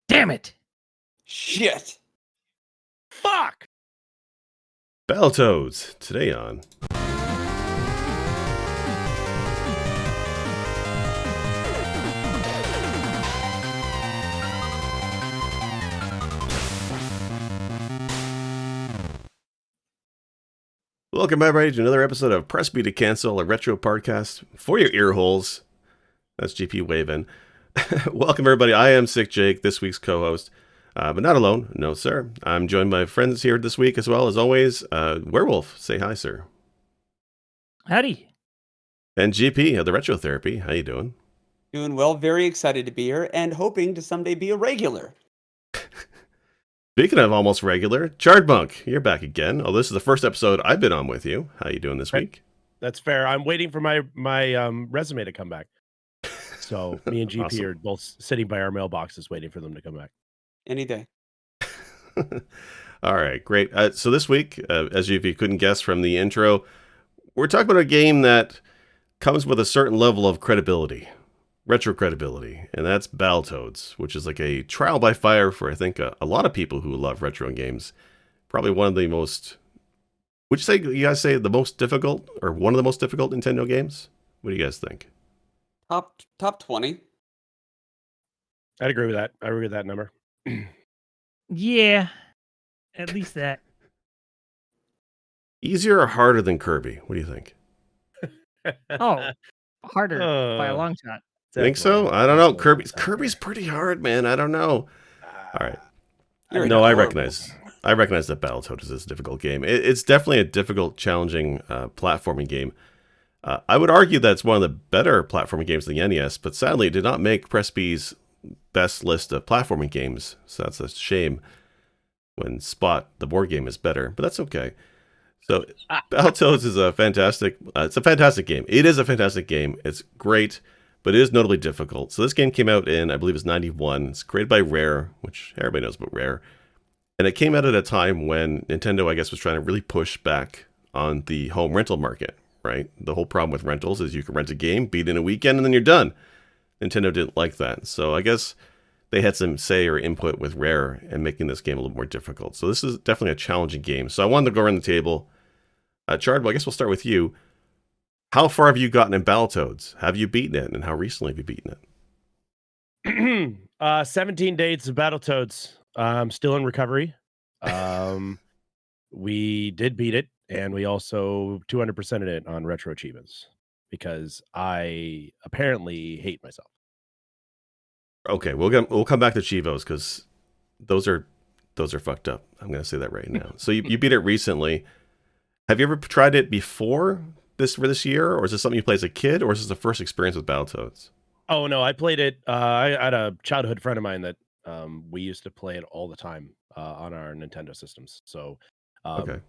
Damn it! Shit! Fuck! Battletoads, today on... Welcome everybody to another episode of Press B to Cancel, a retro podcast for your ear holes. That's GP waving. Welcome everybody, I am Sick Jake, this week's co-host. But not alone, no sir. I'm joined by friends here this week as well, as always. Werewolf, say hi sir. Howdy. And GP of the Retro Therapy, how you doing? Doing well, very excited to be here, and hoping to someday be a regular. Speaking of almost regular, Chardbunk, you're back again. Oh, this is the first episode I've been on with you. How you doing this week? That's fair. I'm waiting for my resume to come back. So me and GP Awesome. are both sitting by our mailboxes waiting for them to come back. Any day. All right, great. So this week, as if you couldn't guess from the intro, we're talking about a game that comes with a certain level of credibility, retro credibility, and that's Battletoads, which is like a trial by fire for, I think, a lot of people who love retro games. Probably one of the most, would you guys say the most difficult, or one of the most difficult Nintendo games? What do you guys think? Top 20. I'd agree with that. I agree with that number. Yeah, at least that. Easier or harder than Kirby? What do you think? Oh, harder by a long shot. Think so? I don't know. Kirby's pretty hard, man. I don't know. All right. No, I recognize that Battletoads is a difficult game. It's definitely a difficult, challenging platforming game. I would argue that it's one of the better platforming games than the NES, but sadly it did not make Press B's best list of platforming games, so that's a shame when Spot, the board game, is better, but that's okay. So Battletoads is a fantastic game. It is a fantastic game. It's great, but it is notably difficult. So this game came out in, I believe it's 91. It's created by Rare, which everybody knows about Rare. And it came out at a time when Nintendo, I guess, was trying to really push back on the home rental market, right? The whole problem with rentals is you can rent a game, beat it in a weekend, and then you're done. Nintendo didn't like that. So I guess they had some say or input with Rare in making this game a little more difficult. So this is definitely a challenging game. So I wanted to go around the table. Chard, I guess we'll start with you. How far have you gotten in Battletoads? Have you beaten it, and how recently have you beaten it? 17 days of Battletoads. I'm still in recovery. We did beat it, and we also 200%ed it on retro achievements because I apparently hate myself. Okay, we'll come back to Chivos because those are fucked up. I'm going to say that right now. So you beat it recently. Have you ever tried it before this year, or is this something you played as a kid, or is this the first experience with Battletoads? Oh no, I played it. I had a childhood friend of mine that we used to play it all the time on our Nintendo systems. So, okay,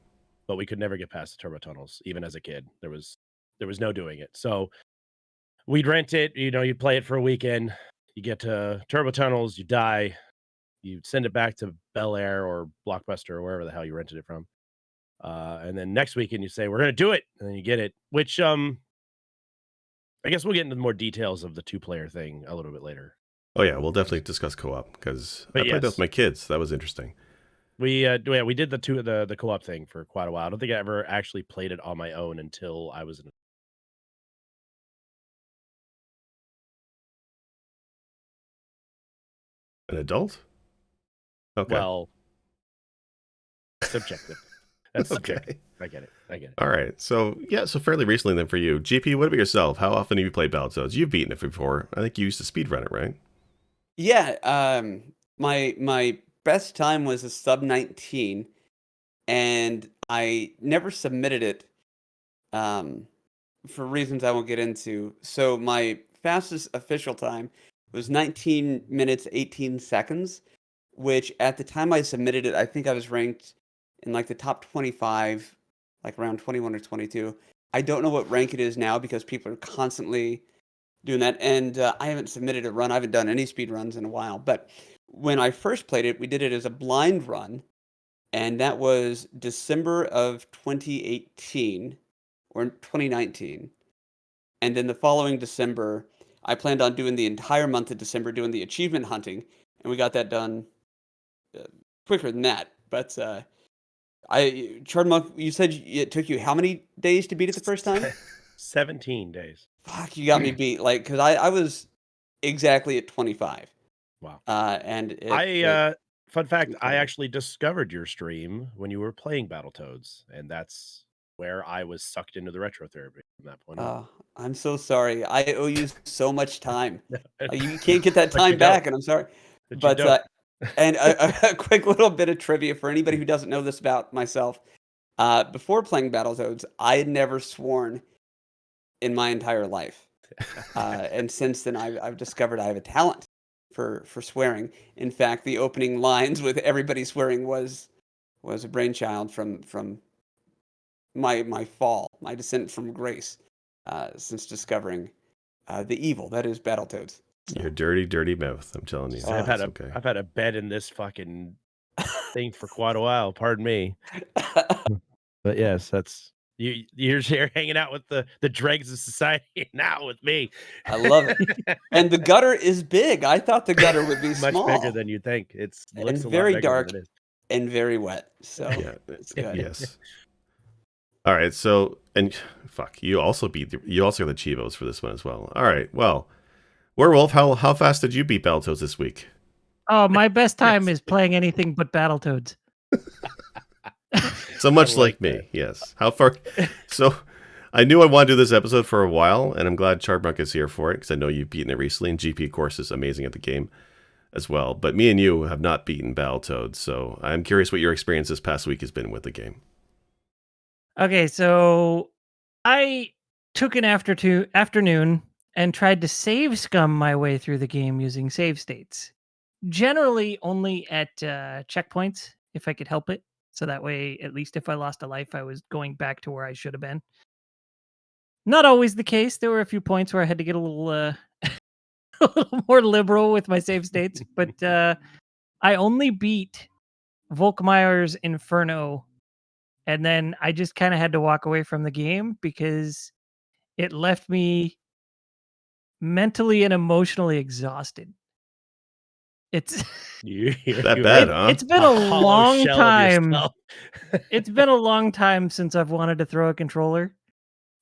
but we could never get past the turbo tunnels, even as a kid. There was no doing it. So we'd rent it. You'd play it for a weekend. You get to turbo tunnels, you die, you send it back to Bel Air or Blockbuster or wherever the hell you rented it from. And then next weekend you say, we're going to do it. And then you get it, which I guess we'll get into more details of the 2-player thing a little bit later. Oh yeah, we'll definitely discuss co-op because I played that with my kids. That was interesting. We did the co-op thing for quite a while. I don't think I ever actually played it on my own until I was in an adult. Okay. Well, subjective. That's okay. Subjective. I get it. All right. So fairly recently then for you. GP, what about yourself? How often have you played Battletoads? You've beaten it before. I think you used to speedrun it, right? Yeah, my best time was a sub 19, and I never submitted it for reasons I won't get into. So my fastest official time was 19 minutes 18 seconds, which at the time I submitted it, I think I was ranked in like the top 25, like around 21 or 22. I don't know what rank it is now because people are constantly doing that, and I haven't submitted a run. I haven't done any speed runs in a while, but when I first played it, we did it as a blind run, and that was December of 2018 or 2019. And then the following December, I planned on doing the entire month of December doing the achievement hunting, and we got that done quicker than that. But Charred Monk, you said it took you how many days to beat it the first time? 17 days. Fuck, you got me beat. Like, because I was exactly at 25. Wow. And fun fact, I actually discovered your stream when you were playing Battletoads, and that's where I was sucked into the retro therapy from that point on. I'm so sorry. I owe you so much time. You can't get that time you back, and I'm sorry. But you don't. And a quick little bit of trivia for anybody who doesn't know this about myself. Before playing Battletoads, I had never sworn in my entire life. And since then, I've discovered I have a talent for swearing. In fact, the opening lines with everybody swearing was a brainchild from my fall, my descent from grace, since discovering the evil that is Battletoads. So. Your dirty, dirty mouth. I'm telling you. I've had a bed in this fucking thing for quite a while. Pardon me. But yes, that's you're here hanging out with the dregs of society now with me. I love it. And the gutter is big. I thought the gutter would be much small. bigger than you think. It's looks and very dark than it is. and very wet. So yeah, it's good. Yes. All right. So and fuck, you also got the Chivos for this one as well. All right. Well, Werewolf, how fast did you beat Battletoads this week? Oh, my best time is playing anything but Battletoads. So much like me, yes. How far? So I knew I wanted to do this episode for a while, and I'm glad Chardmunk is here for it, because I know you've beaten it recently, and GP, of course, is amazing at the game as well. But me and you have not beaten Battletoads, so I'm curious what your experience this past week has been with the game. Okay, so I took an afternoon and tried to save scum my way through the game using save states. Generally only at checkpoints, if I could help it. So that way, at least if I lost a life, I was going back to where I should have been. Not always the case. There were a few points where I had to get a little, a little more liberal with my save states. But I only beat Volkmeyer's Inferno. And then I just kind of had to walk away from the game because it left me mentally and emotionally exhausted. It's that bad, huh? It's been a long time. It's been a long time since I've wanted to throw a controller,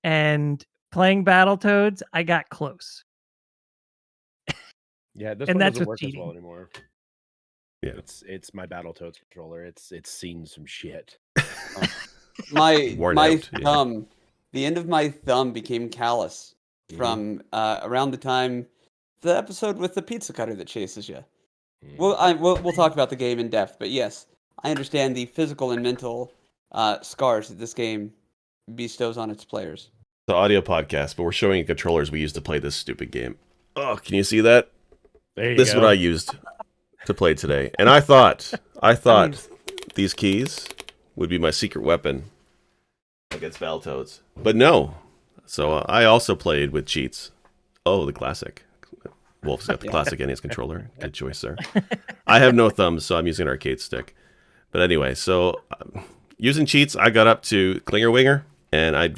and playing Battletoads, I got close. Yeah, this and one that's doesn't work cheating. as well anymore. Yeah, it's my Battletoads controller. It's seen some shit. My out, thumb, the end of my thumb became callous from around the time the episode with the pizza cutter that chases you. We'll talk about the game in depth, but yes, I understand the physical and mental scars that this game bestows on its players. The audio podcast, but we're showing you controllers we used to play this stupid game. Oh, can you see that? This is what I used to play today, and I thought these keys would be my secret weapon against Battletoads, but no. So I also played with cheats. Oh, the classic. Wolf's got the classic NES controller. Good choice, sir. I have no thumbs, so I'm using an arcade stick. But anyway, so using cheats, I got up to Klinger Winger, and I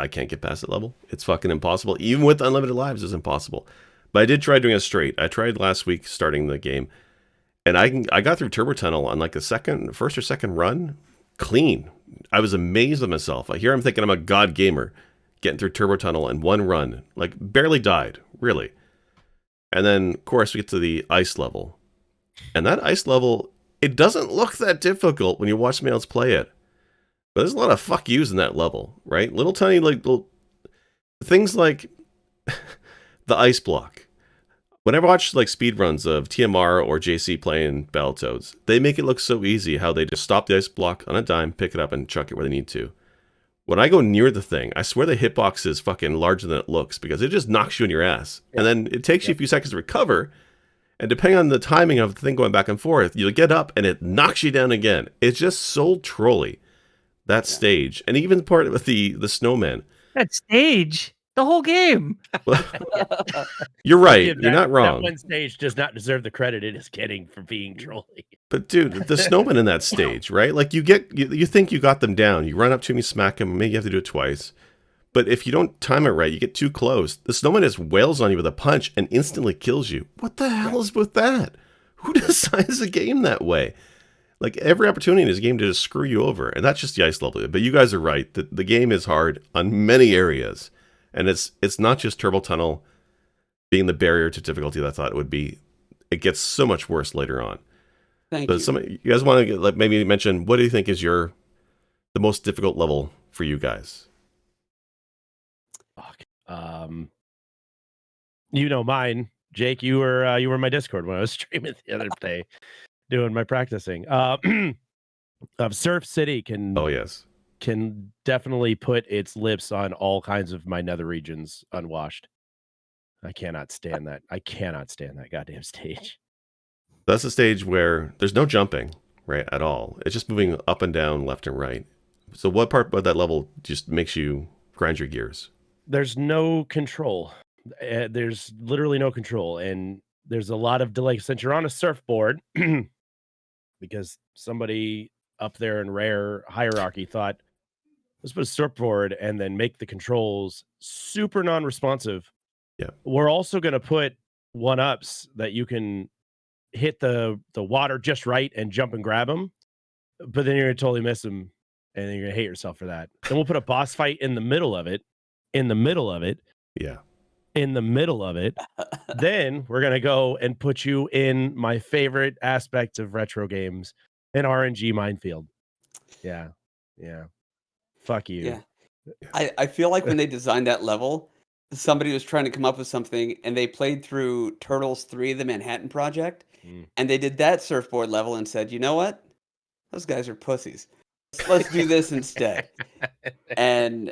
can't get past that level. It's fucking impossible. Even with unlimited lives, it's impossible. But I did try doing it straight. I tried last week starting the game, and I got through Turbo Tunnel on like the first or second run, clean. I was amazed at myself. Here I'm thinking I'm a god gamer, getting through Turbo Tunnel in one run, like barely died, really. And then, of course, we get to the ice level. And that ice level, it doesn't look that difficult when you watch somebody else play it. But there's a lot of fuck yous in that level, right? Little tiny, little things like the ice block. Whenever I watch speedruns of TMR or JC playing Battletoads, they make it look so easy how they just stop the ice block on a dime, pick it up, and chuck it where they need to. When I go near the thing, I swear the hitbox is fucking larger than it looks because it just knocks you in your ass. Yeah. And then it takes you a few seconds to recover. And depending on the timing of the thing going back and forth, you'll get up and it knocks you down again. It's just so trolly, that stage. And even part of the snowman. That stage? The whole game. You're right. You're not wrong. That one stage does not deserve the credit it is getting for being trolly. But dude, the snowman in that stage, right? Like you think you got them down. You run up to him, you smack him. Maybe you have to do it twice. But if you don't time it right, you get too close. The snowman just wails on you with a punch and instantly kills you. What the hell is with that? Who designs a game that way? Like every opportunity in this game to just screw you over, and that's just the ice level. But you guys are right. The game is hard on many areas, and it's not just Turbo Tunnel being the barrier to difficulty that I thought it would be. It gets so much worse later on. Thank But you. you guys want to like maybe mention what do you think is the most difficult level for you guys? Fuck. Mine, Jake. You were in my Discord when I was streaming the other day, doing my practicing. Surf City Oh yes, can definitely put its lips on all kinds of my nether regions unwashed. I cannot stand that. I cannot stand that goddamn stage. that's the stage where there's no jumping right at all. It's just moving up and down, left and right. So what part of that level just makes you grind your gears? There's no control. There's literally no control, and there's a lot of delay since you're on a surfboard because somebody up there in rare hierarchy thought, let's put a surfboard and then make the controls super non-responsive. Yeah. We're also going to put one-ups that you can hit the water just right and jump and grab them, but then you're going to totally miss them, and then you're going to hate yourself for that. Then we'll put a boss fight in the middle of it, in the middle of it, Yeah. in the middle of it. Then we're going to go and put you in my favorite aspect of retro games, an RNG minefield. Yeah. Yeah. Fuck you. Yeah. I feel like when they designed that level, somebody was trying to come up with something, and they played through Turtles 3, the Manhattan Project, and they did that surfboard level and said, you know what? Those guys are pussies. Let's do this instead. And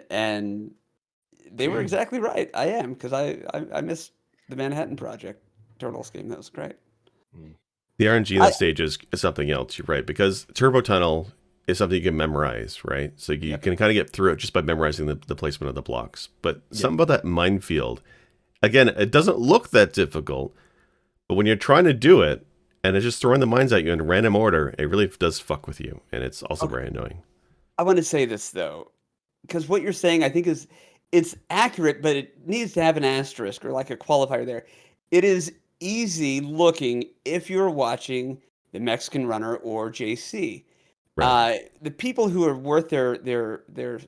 they were exactly right. I am, because I missed the Manhattan Project Turtles game. That was great. The RNG in that stage is something else. You're right, because Turbo Tunnel is something you can memorize, right? So you can kind of get through it just by memorizing the placement of the blocks. But something about that minefield, again, it doesn't look that difficult, but when you're trying to do it and it's just throwing the mines at you in random order, it really does fuck with you, and it's also very annoying. I want to say this though, because what you're saying I think it's accurate, but it needs to have an asterisk or like a qualifier there. It is easy looking if you're watching the Mexican Runner or JC. Right. The people who are worth their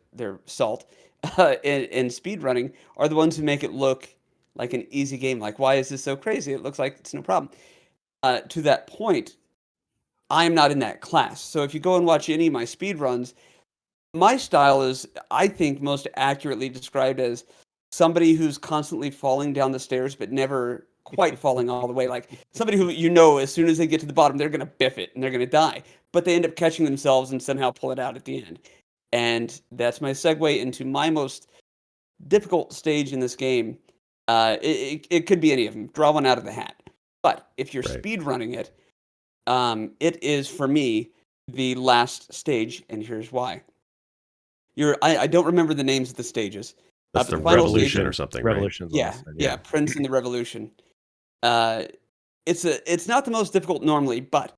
salt in speed running are the ones who make it look like an easy game. Like, why is this so crazy? It looks like it's no problem. To that point, I'm not in that class. So if you go and watch any of my speed runs, my style is, I think, most accurately described as somebody who's constantly falling down the stairs, but never quite falling all the way. Like somebody who, as soon as they get to the bottom, they're going to biff it and they're going to die. But they end up catching themselves and somehow pull it out at the end. And that's my segue into my most difficult stage in this game. It could be any of them. Draw one out of the hat. But if you're speed running it, it is, for me, the last stage, and here's why. I don't remember the names of the stages. That's the final Revolution stage, or something, Revolution's right? Yeah, Prince and the Revolution. It's not the most difficult normally, but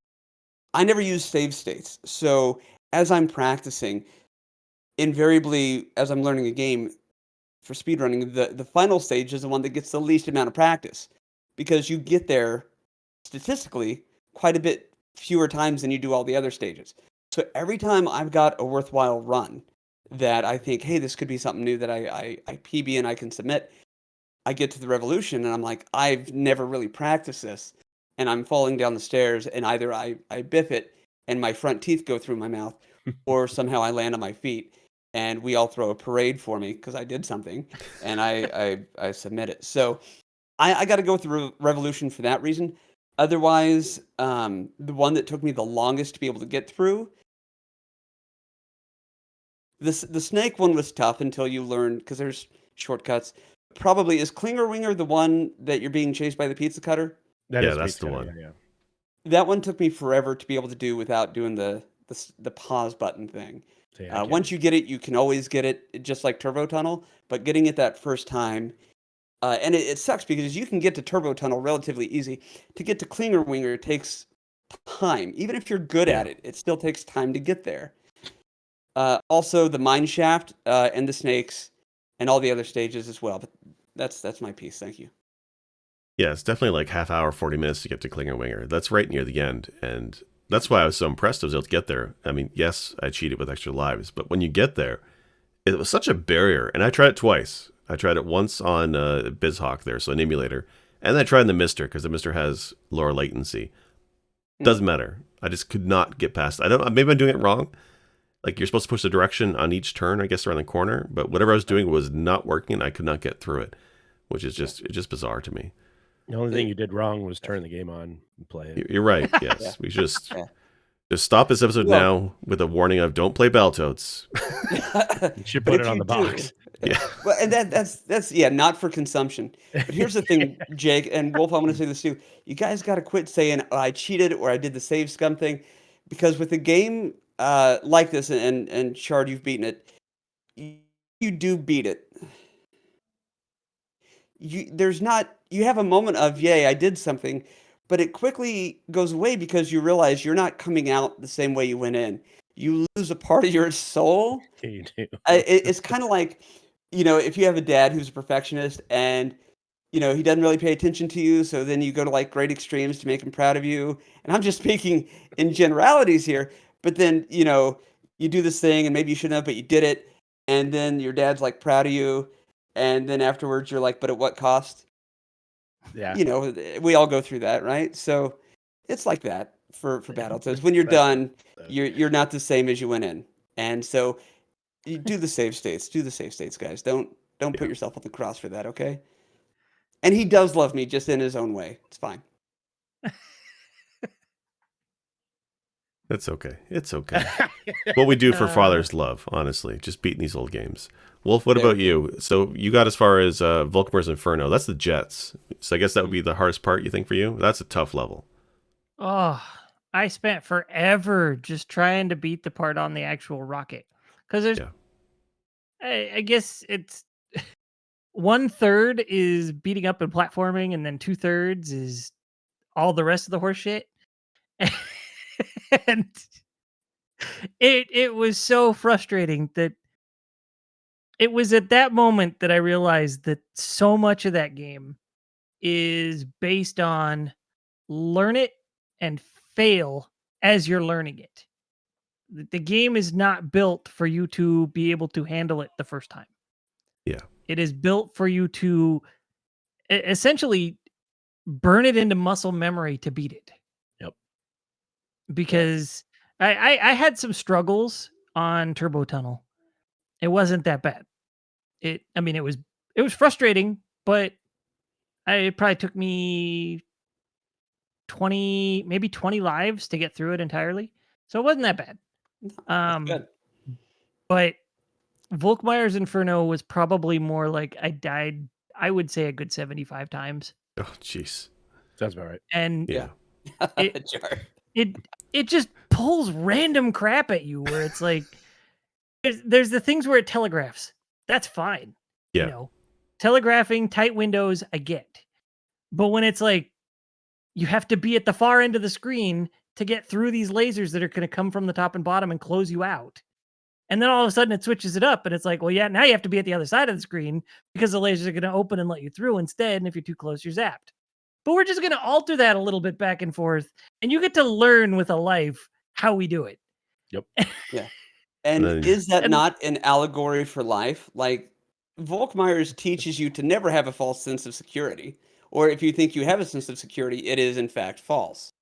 I never use save states. So as I'm practicing, invariably, as I'm learning a game for speedrunning, the final stage is the one that gets the least amount of practice because you get there statistically quite a bit fewer times than you do all the other stages. So every time I've got a worthwhile run that I think, hey, this could be something new that I PB and I can submit, I get to the Revolution and I'm like, I've never really practiced this. And I'm falling down the stairs and either I biff it and my front teeth go through my mouth or somehow I land on my feet and we all throw a parade for me because I did something and I submit it. So I got to go through Revolution for that reason. Otherwise, the one that took me the longest to be able to get through, the snake one was tough until you learned, because there's shortcuts. Probably is Klinger Winger the one that you're being chased by the pizza cutter? That's the one. Yeah. That one took me forever to be able to do without doing the pause button thing. Once you get it, you can always get it, just like Turbo Tunnel. But getting it that first time, and it sucks because you can get to Turbo Tunnel relatively easy. To get to Klinger Winger takes time. Even if you're good at it, it still takes time to get there. Also, the mine shaft and the snakes and all the other stages as well. But that's my piece. Thank you. Yeah, it's definitely like half hour, 40 minutes to get to Klinger Winger. That's right near the end. And that's why I was so impressed I was able to get there. I mean, yes, I cheated with extra lives, but when you get there, it was such a barrier. And I tried it twice. I tried it once on BizHawk there, so an emulator. And then I tried in the Mister, because the Mister has lower latency. Doesn't matter. I just could not get past. Maybe I'm doing it wrong. Like, you're supposed to push the direction on each turn, I guess, around the corner. But whatever I was doing was not working, and I could not get through it, which is just bizarre to me. The only thing you did wrong was turn the game on and play it. You're right. Yes, we should just stop this episode now with a warning of don't play Battletoads. You should put it on the box. Yeah. Well, and that's not for consumption. But here's the thing, Jake and Wolf, I'm going to say this too. You guys got to quit saying I cheated or I did the save scum thing, because with a game like this, and Shard, you've beaten it. You do beat it. You have a moment of, yay, I did something, but it quickly goes away because you realize you're not coming out the same way you went in. You lose a part of your soul. You do. It's kind of like, if you have a dad who's a perfectionist and, he doesn't really pay attention to you, so then you go to like great extremes to make him proud of you. And I'm just speaking in generalities here, but then, you do this thing and maybe you shouldn't have, but you did it. And then your dad's like proud of you. And then afterwards you're like, but at what cost? Yeah. We all go through that, right? So it's like that for Battletoads. When you're done, you're not the same as you went in. And so you do the save states. Do the save states, guys. Don't put yourself on the cross for that, okay? And he does love me, just in his own way. It's fine. It's okay. It's okay. What we do for father's love, honestly, just beating these old games. Wolf, what about you? So you got as far as Volkmar's Inferno. That's the jets. So I guess that would be the hardest part, you think, for you? That's a tough level. Oh, I spent forever just trying to beat the part on the actual rocket. Because there's, I guess it's 1/3 is beating up and platforming, and then 2/3 is all the rest of the horse shit. And it was so frustrating that it was at that moment that I realized that so much of that game is based on learn it and fail as you're learning it. The game is not built for you to be able to handle it the first time. Yeah. It is built for you to essentially burn it into muscle memory to beat it. Yep. Because I had some struggles on Turbo Tunnel. It wasn't that bad. It was frustrating, but it probably took me 20 lives to get through it entirely. So it wasn't that bad. Good. But Volkmar's Inferno was probably more like I died, I would say, a good 75 times. Oh, jeez. Sounds about right. And Yeah. it just pulls random crap at you where it's like there's the things where it telegraphs. That's fine. Yeah. Telegraphing, tight windows, I get. But when it's like you have to be at the far end of the screen to get through these lasers that are going to come from the top and bottom and close you out. And then all of a sudden it switches it up and it's like, well, yeah, now you have to be at the other side of the screen because the lasers are going to open and let you through instead. And if you're too close, you're zapped. But we're just going to alter that a little bit back and forth. And you get to learn with a life how we do it. Yep. Yeah. And is that not an allegory for life? Like, Volkmar's teaches you to never have a false sense of security. Or if you think you have a sense of security, it is in fact false.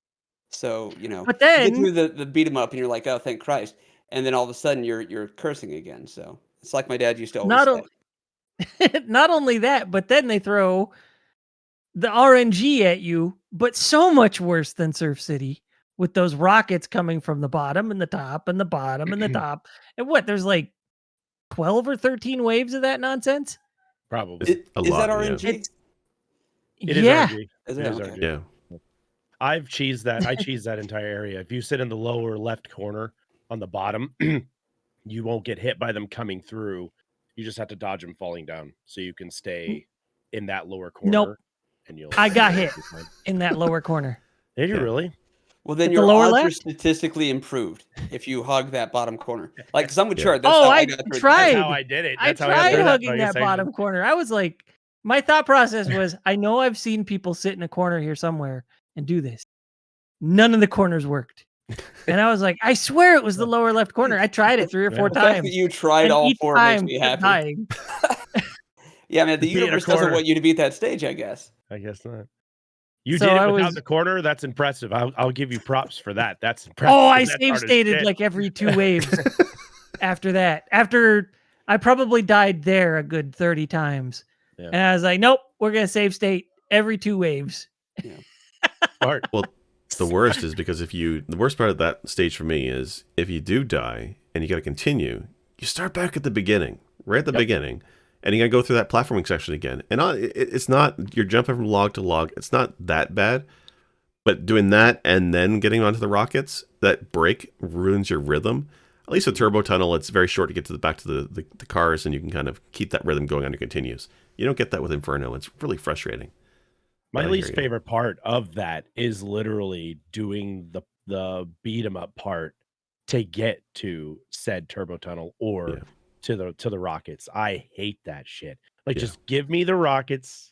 So, but then, you get through the beat 'em up and you're like, oh, thank Christ. And then all of a sudden you're cursing again. So it's like my dad used to always say. Not only that, but then they throw the RNG at you, but so much worse than Surf City with those rockets coming from the bottom and the top and the bottom and the top. And there's like 12 or 13 waves of that nonsense? Probably. Is that RNG? It is yeah. RNG. Is It it? is Okay. RNG. Yeah. I cheese that entire area. If you sit in the lower left corner on the bottom, you won't get hit by them coming through. You just have to dodge them falling down, so you can stay in that lower corner. Nope. And I got hit in that lower corner. Did you really? Well, then At your the lower odds are left? statistically improved if you hug that bottom corner. Like, because I'm with Chart. Oh, I got through it. tried. That's how I did it. I That's how I tried got through hugging that that section. bottom corner. I was like, My thought process was, I know I've seen people sit in a corner here somewhere and do this. None of the corners worked. And I was like, I swear it was the lower left corner. I tried it 3 or 4 The fact that times. you tried And all each 4 makes time me kept happy. dying. Yeah, man, the Be in a universe doesn't corner. want you to beat that stage, I guess. I guess not. You So did it I without was- the corner. That's impressive. I'll give you props for that. That's impressive. Oh, I That's save hard as stated shit. like every 2 waves after that. After I probably died there a good 30 times. Yeah. And I was like, nope, we're going to save state every 2 waves. Smart. Well, the worst is because the worst part of that stage for me is if you do die and you got to continue, you start back at the beginning, right at the beginning, and you got to go through that platforming section again. And it's not, you're jumping from log to log. It's not that bad, but doing that and then getting onto the rockets, that break ruins your rhythm. At least with Turbo Tunnel, it's very short to get to the back to the cars, and you can kind of keep that rhythm going on your continues. You don't get that with Inferno. It's really frustrating. My I least hear you. favorite part of that is literally doing the beat 'em up part to get to said turbo tunnel or to the rockets. I hate that shit. Like, just give me the rockets.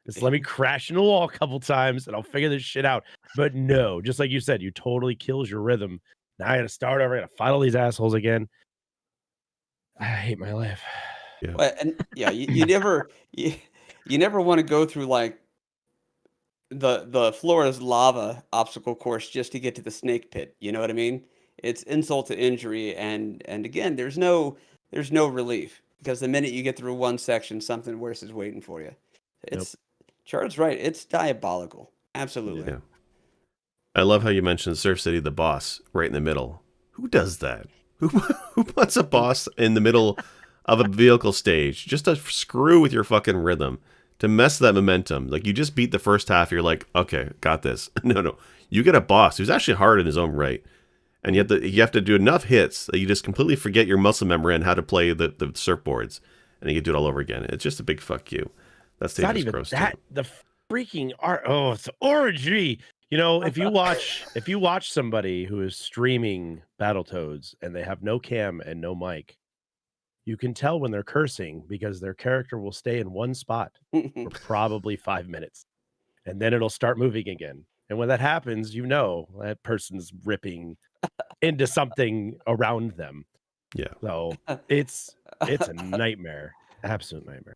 Just let me crash into the wall a couple times and I'll figure this shit out. But no, just like you said, you totally kills your rhythm. Now I gotta start over, I gotta fight all these assholes again. I hate my life. Yeah. Well, and yeah, you never you never want to go through like the Florida's lava obstacle course just to get to the snake pit. You know what I mean? It's insult to injury, and again, there's no relief because the minute you get through one section, something worse is waiting for you. It's Charles right. It's diabolical. Absolutely. Yeah. I love how you mentioned Surf City, the boss, right in the middle. Who does that? Who puts a boss in the middle of a vehicle stage just to screw with your fucking rhythm, to mess that momentum? Like, you just beat the first half, you're like, okay, got this. No. You get a boss who's actually hard in his own right. And you have to do enough hits that you just completely forget your muscle memory and how to play the surfboards. And you can do it all over again. It's just a big fuck you. That stage is gross too. The freaking art. Oh, it's orgy. You know, if you watch somebody who is streaming Battletoads and they have no cam and no mic, you can tell when they're cursing because their character will stay in one spot for probably 5 minutes, and then it'll start moving again. And when that happens, you know that person's ripping into something around them. Yeah. So it's a nightmare, absolute nightmare.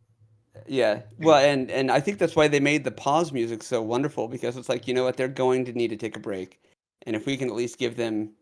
Yeah. Well, and I think that's why they made the pause music so wonderful, because it's like, you know what, they're going to need to take a break. And if we can at least give them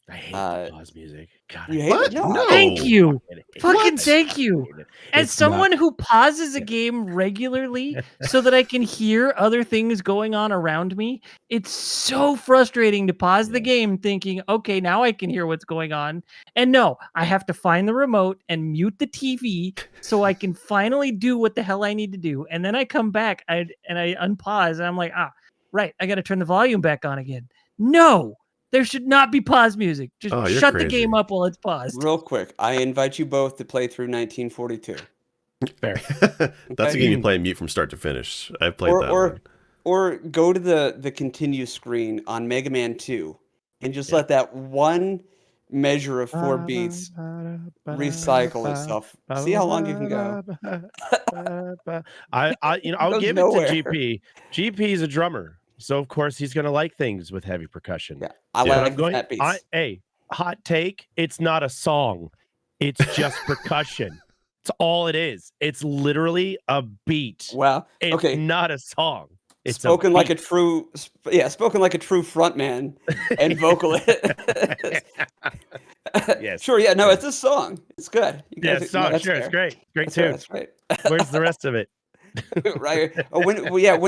I hate the pause music. God, you I hate What? it? No. No. Thank you. hate it. Fucking I thank you. hate it. As It's someone not- who pauses a game regularly so that I can hear other things going on around me, it's so frustrating to pause the game thinking, okay, now I can hear what's going on. And no, I have to find the remote and mute the TV so I can finally do what the hell I need to do. And then I come back and I unpause and I'm like, right, I got to turn the volume back on again. No, there should not be pause music. Just Oh, you're shut the crazy. game up while it's paused. Real quick, I invite you both to play through 1942. Fair. That's a game you play mute from start to finish. I've played that one. Or go to the continue screen on Mega Man 2 and just let that one measure of 4 beats recycle itself. See how long you can go. I'll Goes give nowhere. it to GP. GP is a drummer, so of course he's gonna like things with heavy percussion. Yeah, I Yeah. like that beats. Hey, hot take. It's not a song. It's just percussion. It's all it is. It's literally a beat. Wow. It's Okay. not a song. It's spoken like a beat. true frontman and vocalist. Yes. Sure, yeah, no, it's a song. It's good. You Yeah, guys- song. that's Sure, fair. it's great. Great That's fair, tune. that's great. Where's the rest of it? Right. Oh, when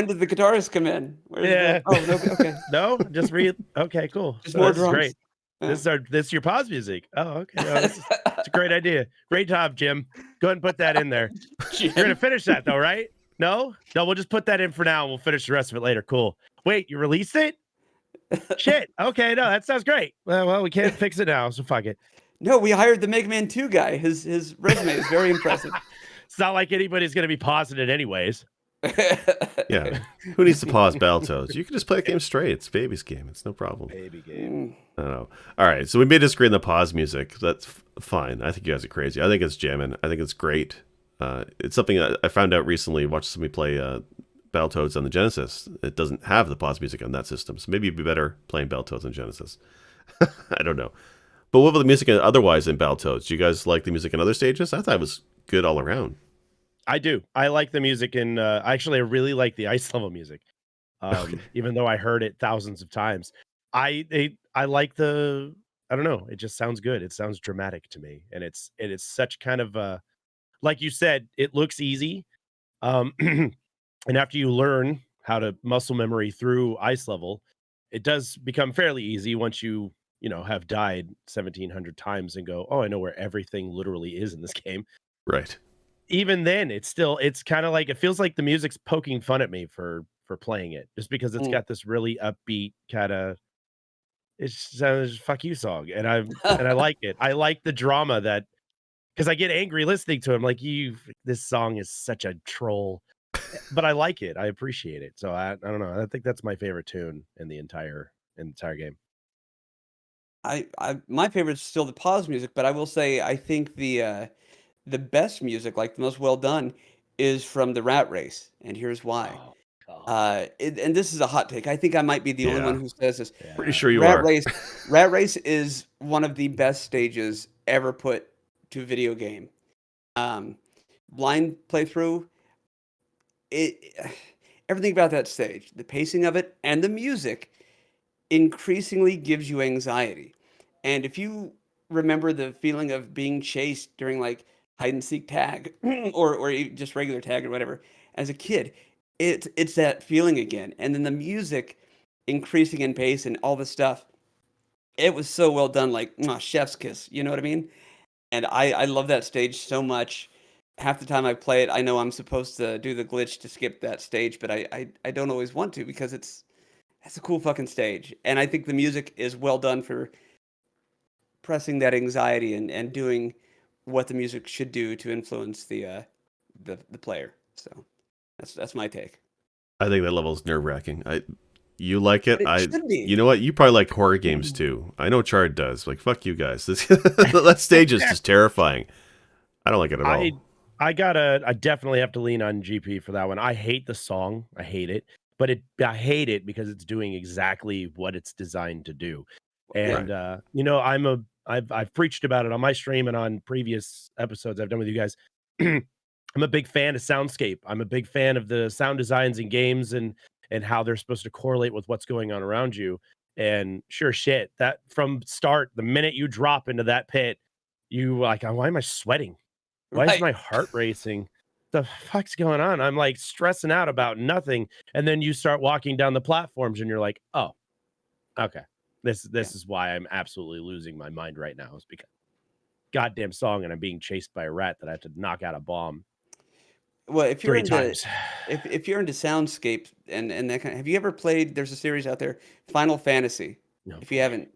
did the guitarist come in? Where's Yeah. oh, no, okay. No, just read. Okay, cool. Just So more this is drums. great. Yeah. This is your pause music. Oh, okay. Oh, it's a great idea. Great job, Jim. Go ahead and put that in there. You're gonna finish that though, right? No, we'll just put that in for now and we'll finish the rest of it later. Cool. Wait, you released it? Shit. Okay, no, that sounds great. Well, we can't fix it now, so fuck it. No, we hired the Mega Man 2 guy. His resume is very impressive. It's not like anybody's gonna be pausing it anyways. Yeah. Who needs to pause Battletoads? You can just play the game straight. It's baby's game. It's no problem. Baby game. I don't know. All right. So we may disagree on the pause music. That's fine. I think you guys are crazy. I think it's jamming. I think it's great. It's something I found out recently. Watched somebody play Battletoads on the Genesis. It doesn't have the pause music on that system, so maybe it'd be better playing Battletoads on Genesis. I don't know. But what about the music otherwise in Battletoads? Do you guys like the music in other stages? I thought it was good all around. I do. I like the music in. Actually, I really like the ice level music. Even though I heard it thousands of times, I like the. I don't know. It just sounds good. It sounds dramatic to me, and it is such kind of like you said. It looks easy, and after you learn how to muscle memory through ice level, it does become fairly easy once you know have died 1,700 times and go, oh, I know where everything literally is in this game. Right. Even then, it's kind of like it feels like the music's poking fun at me for playing it, just because it's got this really upbeat kind of it's a fuck you song, and I like it. I like the drama that because I get angry listening to him, like this song is such a troll, but I like it. I appreciate it. So I don't know. I think that's my favorite tune in the entire game. My favorite is still the pause music, but I will say I think the best music, like the most well done, is from the Rat Race, and here's why. Oh god. And this is a hot take. I think I might be the only Yeah. one who says this. Pretty Yeah. sure you Rat are. Race, Rat Race is one of the best stages ever put to a video game. Blind playthrough, it everything about that stage, the pacing of it, and the music increasingly gives you anxiety. And if you remember the feeling of being chased during like hide and seek tag or just regular tag or whatever as a kid, it's that feeling again. And then the music increasing in pace and all the stuff. It was so well done, like chef's kiss. You know what I mean? And I love that stage so much. Half the time I play it, I know I'm supposed to do the glitch to skip that stage, but I don't always want to because it's a cool fucking stage. And I think the music is well done for pressing that anxiety and doing what the music should do to influence the player. So that's my take. I think that level is nerve wracking. You like it? But it should be. You know what? You probably like horror games too. I know Chard does. Like fuck you guys. That stage is just terrifying. I don't like it at all. I definitely have to lean on GP for that one. I hate the song. I hate it. But I hate it because it's doing exactly what it's designed to do. And you know, I've preached about it on my stream and on previous episodes I've done with you guys. I'm a big fan of soundscape. I'm a big fan of the sound designs in games and how they're supposed to correlate with what's going on around you. And sure shit, that from start, the minute you drop into that pit, you like, why am I sweating? Why is Right. my heart racing? The fuck's going on? I'm like stressing out about nothing. And then you start walking down the platforms and you're like, oh, okay. This is why I'm absolutely losing my mind right now. Is because goddamn song and I'm being chased by a rat that I have to knock out a bomb. Well, if you're 3 into times. if you're into soundscape and that kind, have you ever played? There's a series out there, Final Fantasy. No. If you haven't,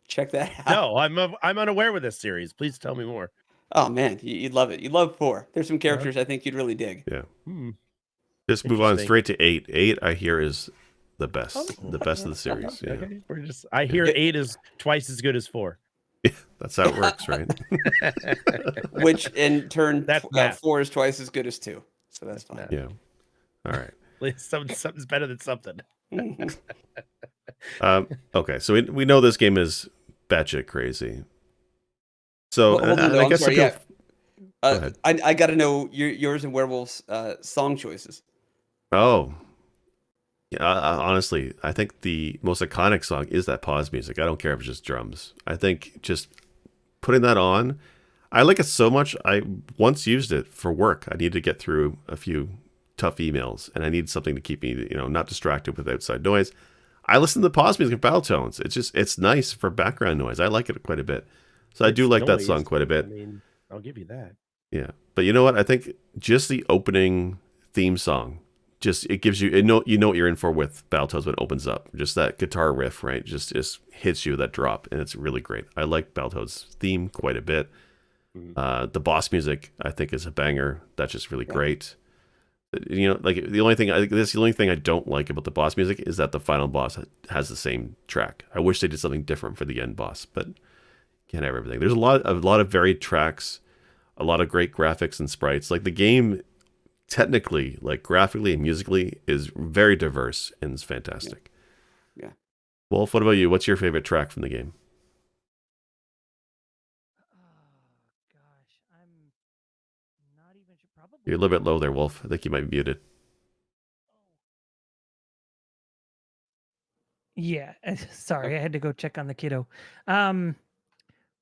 check that out. No, I'm unaware with this series. Please tell me more. Oh man, you'd love it. You'd love 4. There's some characters I think you'd really dig. Yeah. Hmm. Just move on Interesting. straight to 8. 8 I hear is the best. Oh. The best of the series. Yeah. Okay. I hear 8 is twice as good as 4. That's how it works, right? Which in turn, That's math. 4 is twice as good as 2. So that's fine. Yeah. All right. Something's better than something. Okay, so we know this game is batshit crazy. So Hold on, and though, I I'm guess sorry, some people- yeah. Go ahead. I got to know yours and Werewolf's song choices. Oh, yeah. Honestly, I think the most iconic song is that pause music. I don't care if it's just drums. I think just putting that on, I like it so much. I once used it for work. I needed to get through a few tough emails, and I needed something to keep me, not distracted with outside noise. I listen to the pause music in Battletoads. It's nice for background noise. I like it quite a bit. So I do like that song quite a bit. I mean, I'll give you that. Yeah, but you know what? I think just the opening theme song, just it gives you, you know what you're in for with Battletoads when it opens up. Just that guitar riff, right? Just hits you with that drop, and it's really great. I like Battletoads theme quite a bit. Mhm. The boss music I think is a banger. That's just really great. Like the only thing I don't like about the boss music is that the final boss has the same track. I wish they did something different for the end boss, but can't have everything. There's a lot of varied tracks. a lot of great graphics and sprites. Like the game, technically, like graphically and musically, is very diverse and is fantastic. Yeah. Wolf, what about you? What's your favorite track from the game? Oh gosh, I'm not even sure. Probably. You're a little bit low there, Wolf. I think you might be muted. Yeah, sorry, I had to go check on the kiddo.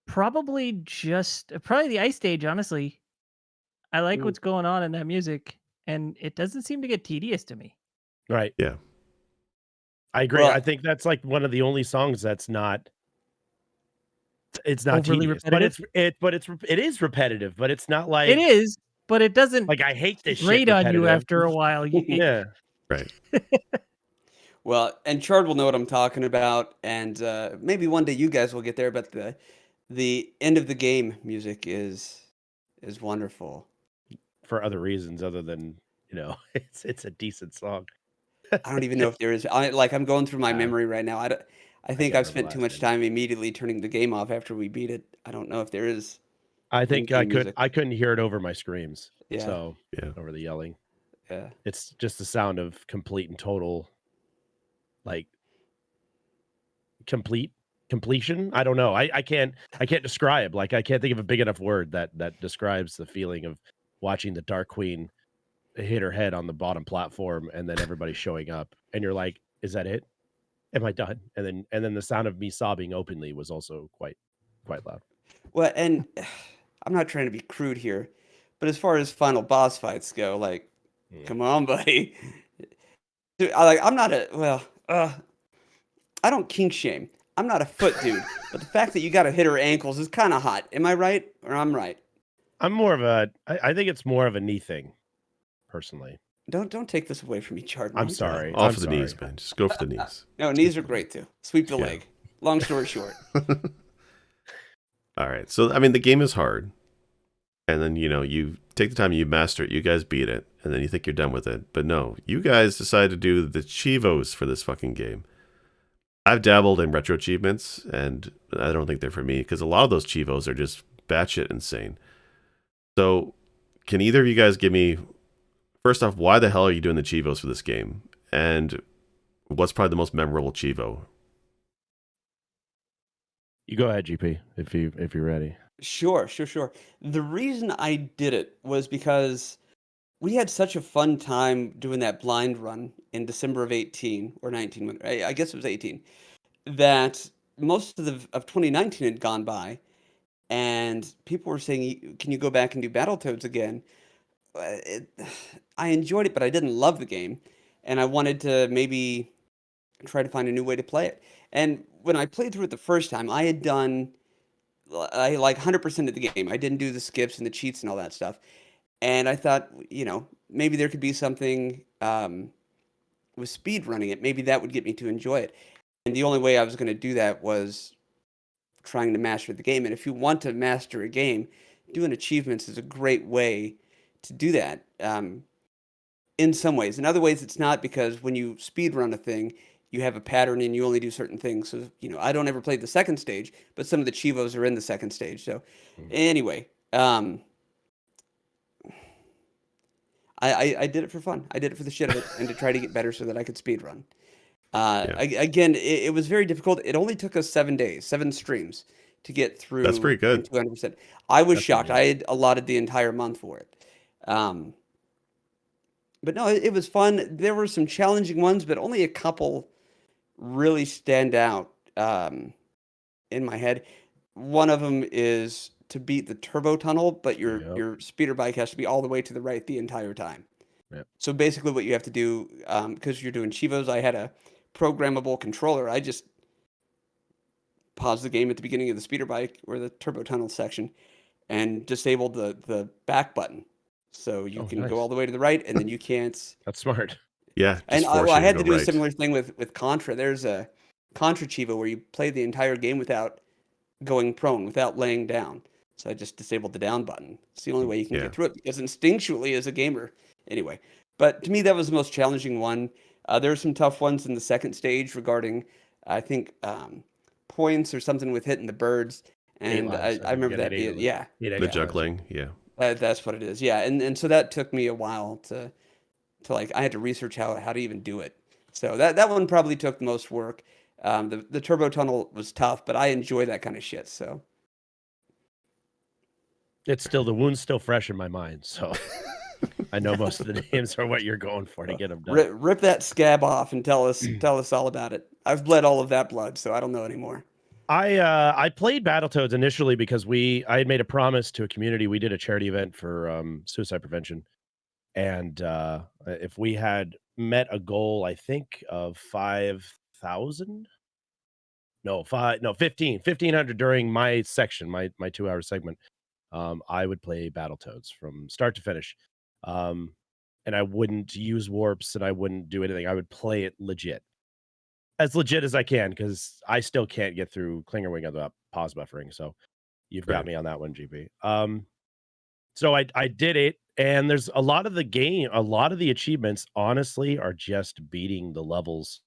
Probably the Ice Stage, honestly. I like Mm. what's going on in that music, and it doesn't seem to get tedious to me. Right. Yeah. I agree. Well, I think that's like one of the only songs that's not it's not Overly tedious, but repetitive? it is repetitive, but it's not It like is, but it doesn't like I hate this shit grate on you repetitive. after a while. Yeah. Right. Well, and Chard will know what I'm talking about, and maybe one day you guys will get there. But the end of the game music is wonderful. For other reasons other than, it's a decent song. I don't even know if there is. I'm going through my Yeah. memory right now. I think can't I've remember spent too last much name. time immediately turning the game off after we beat it. I don't know if there is. I think in-game music. I couldn't hear it over my screams. Yeah. So Yeah. over the yelling. Yeah. It's just the sound of complete and total like completion. I don't know. I can't describe. Like I can't think of a big enough word that describes the feeling of watching the Dark Queen hit her head on the bottom platform and then everybody showing up and you're like, is that it? Am I done? And then the sound of me sobbing openly was also quite loud. Well, and I'm not trying to be crude here, but as far as final boss fights go, like, come on, buddy. Dude, I'm not I don't kink shame. I'm not a foot dude, but the fact that you got to hit her ankles is kind of hot. Am I right? Or I'm right? I'm more of a I think it's more of a knee thing, personally. Don't take this away from me, Chardon. I'm sorry. All I'm for the sorry. knees, man. Just go for the knees. No, knees are great too. Sweep the Yeah. leg. Long story short. All right. So, I mean, the game is hard. And then, you take the time, you master it, you guys beat it, and then you think you're done with it. But no, you guys decide to do the Chivos for this fucking game. I've dabbled in retro achievements, and I don't think they're for me, because a lot of those Chivos are just batshit insane. So, can either of you guys give me, first off, why the hell are you doing the Chivos for this game? And what's probably the most memorable Chivo? You go ahead, GP, if you're ready. Sure. The reason I did it was because we had such a fun time doing that blind run in December of 18 or 19. I guess it was 18. That most of 2019 had gone by, and people were saying, "Can you go back and do Battletoads again?" I enjoyed it, but I didn't love the game, and I wanted to maybe try to find a new way to play it. And when I played through it the first time, I had done I like 100% of the game. I didn't do the skips and the cheats and all that stuff. And I thought, maybe there could be something with speed running it. Maybe that would get me to enjoy it. And the only way I was going to do that was trying to master the game. And if you want to master a game, doing achievements is a great way to do that. In some ways. In other ways, it's not, because when you speed run a thing, you have a pattern and you only do certain things. So, I don't ever play the second stage, but some of the Chivos are in the second stage. So, anyway, I did it for fun. I did it for the shit of it and to try to get better so that I could speed run. Again, it was very difficult. It only took us 7 days, 7 streams to get through. That's pretty good. 200%. I was That's shocked. amazing. I had allotted the entire month for it. But no, it was fun. There were some challenging ones, but only a couple really stand out in my head. One of them is to beat the turbo tunnel, but your speeder bike has to be all the way to the right the entire time. Yep. So basically what you have to do, because you're doing Chivos, I had a programmable controller. I just paused the game at the beginning of the speeder bike or the turbo tunnel section and disabled the back button. So you can nice. go all the way to the right, and then you can't. That's smart. Yeah. And Just force I you had to go do a right. similar thing with Contra. There's a Contra Chivo where you play the entire game without going prone, without laying down. So I just disabled the down button. It's the only way you can Yeah. get through it, because instinctually as a gamer, anyway. But to me, that was the most challenging one. There are some tough ones in the second stage regarding, I think, points or something with hitting the birds. And lives, I remember you that get being, 8 yeah. The juggling. Yeah. That's what it is. Yeah, and so that took me a while to like I had to research how to even do it. So that one probably took the most work. The turbo tunnel was tough, but I enjoy that kind of shit. So It's still the wound's still fresh in my mind, so I know most of the names are what you're going for to get them done. rip that scab off and tell us all about it. I've bled all of that blood, so I don't know anymore. I played Battletoads initially because I had made a promise to a community. We did a charity event for suicide prevention, and if we had met a goal, I think of 5,000. No, 1,500 during my section, my 2-hour segment. I would play Battletoads from start to finish. And I wouldn't use warps and I wouldn't do anything. I would play it as legit as I can, because I still can't get through Clinger Wing without pause buffering. So you've got Right. me on that one, GP. So I did it, and there's a lot of the achievements, honestly, are just beating the levels.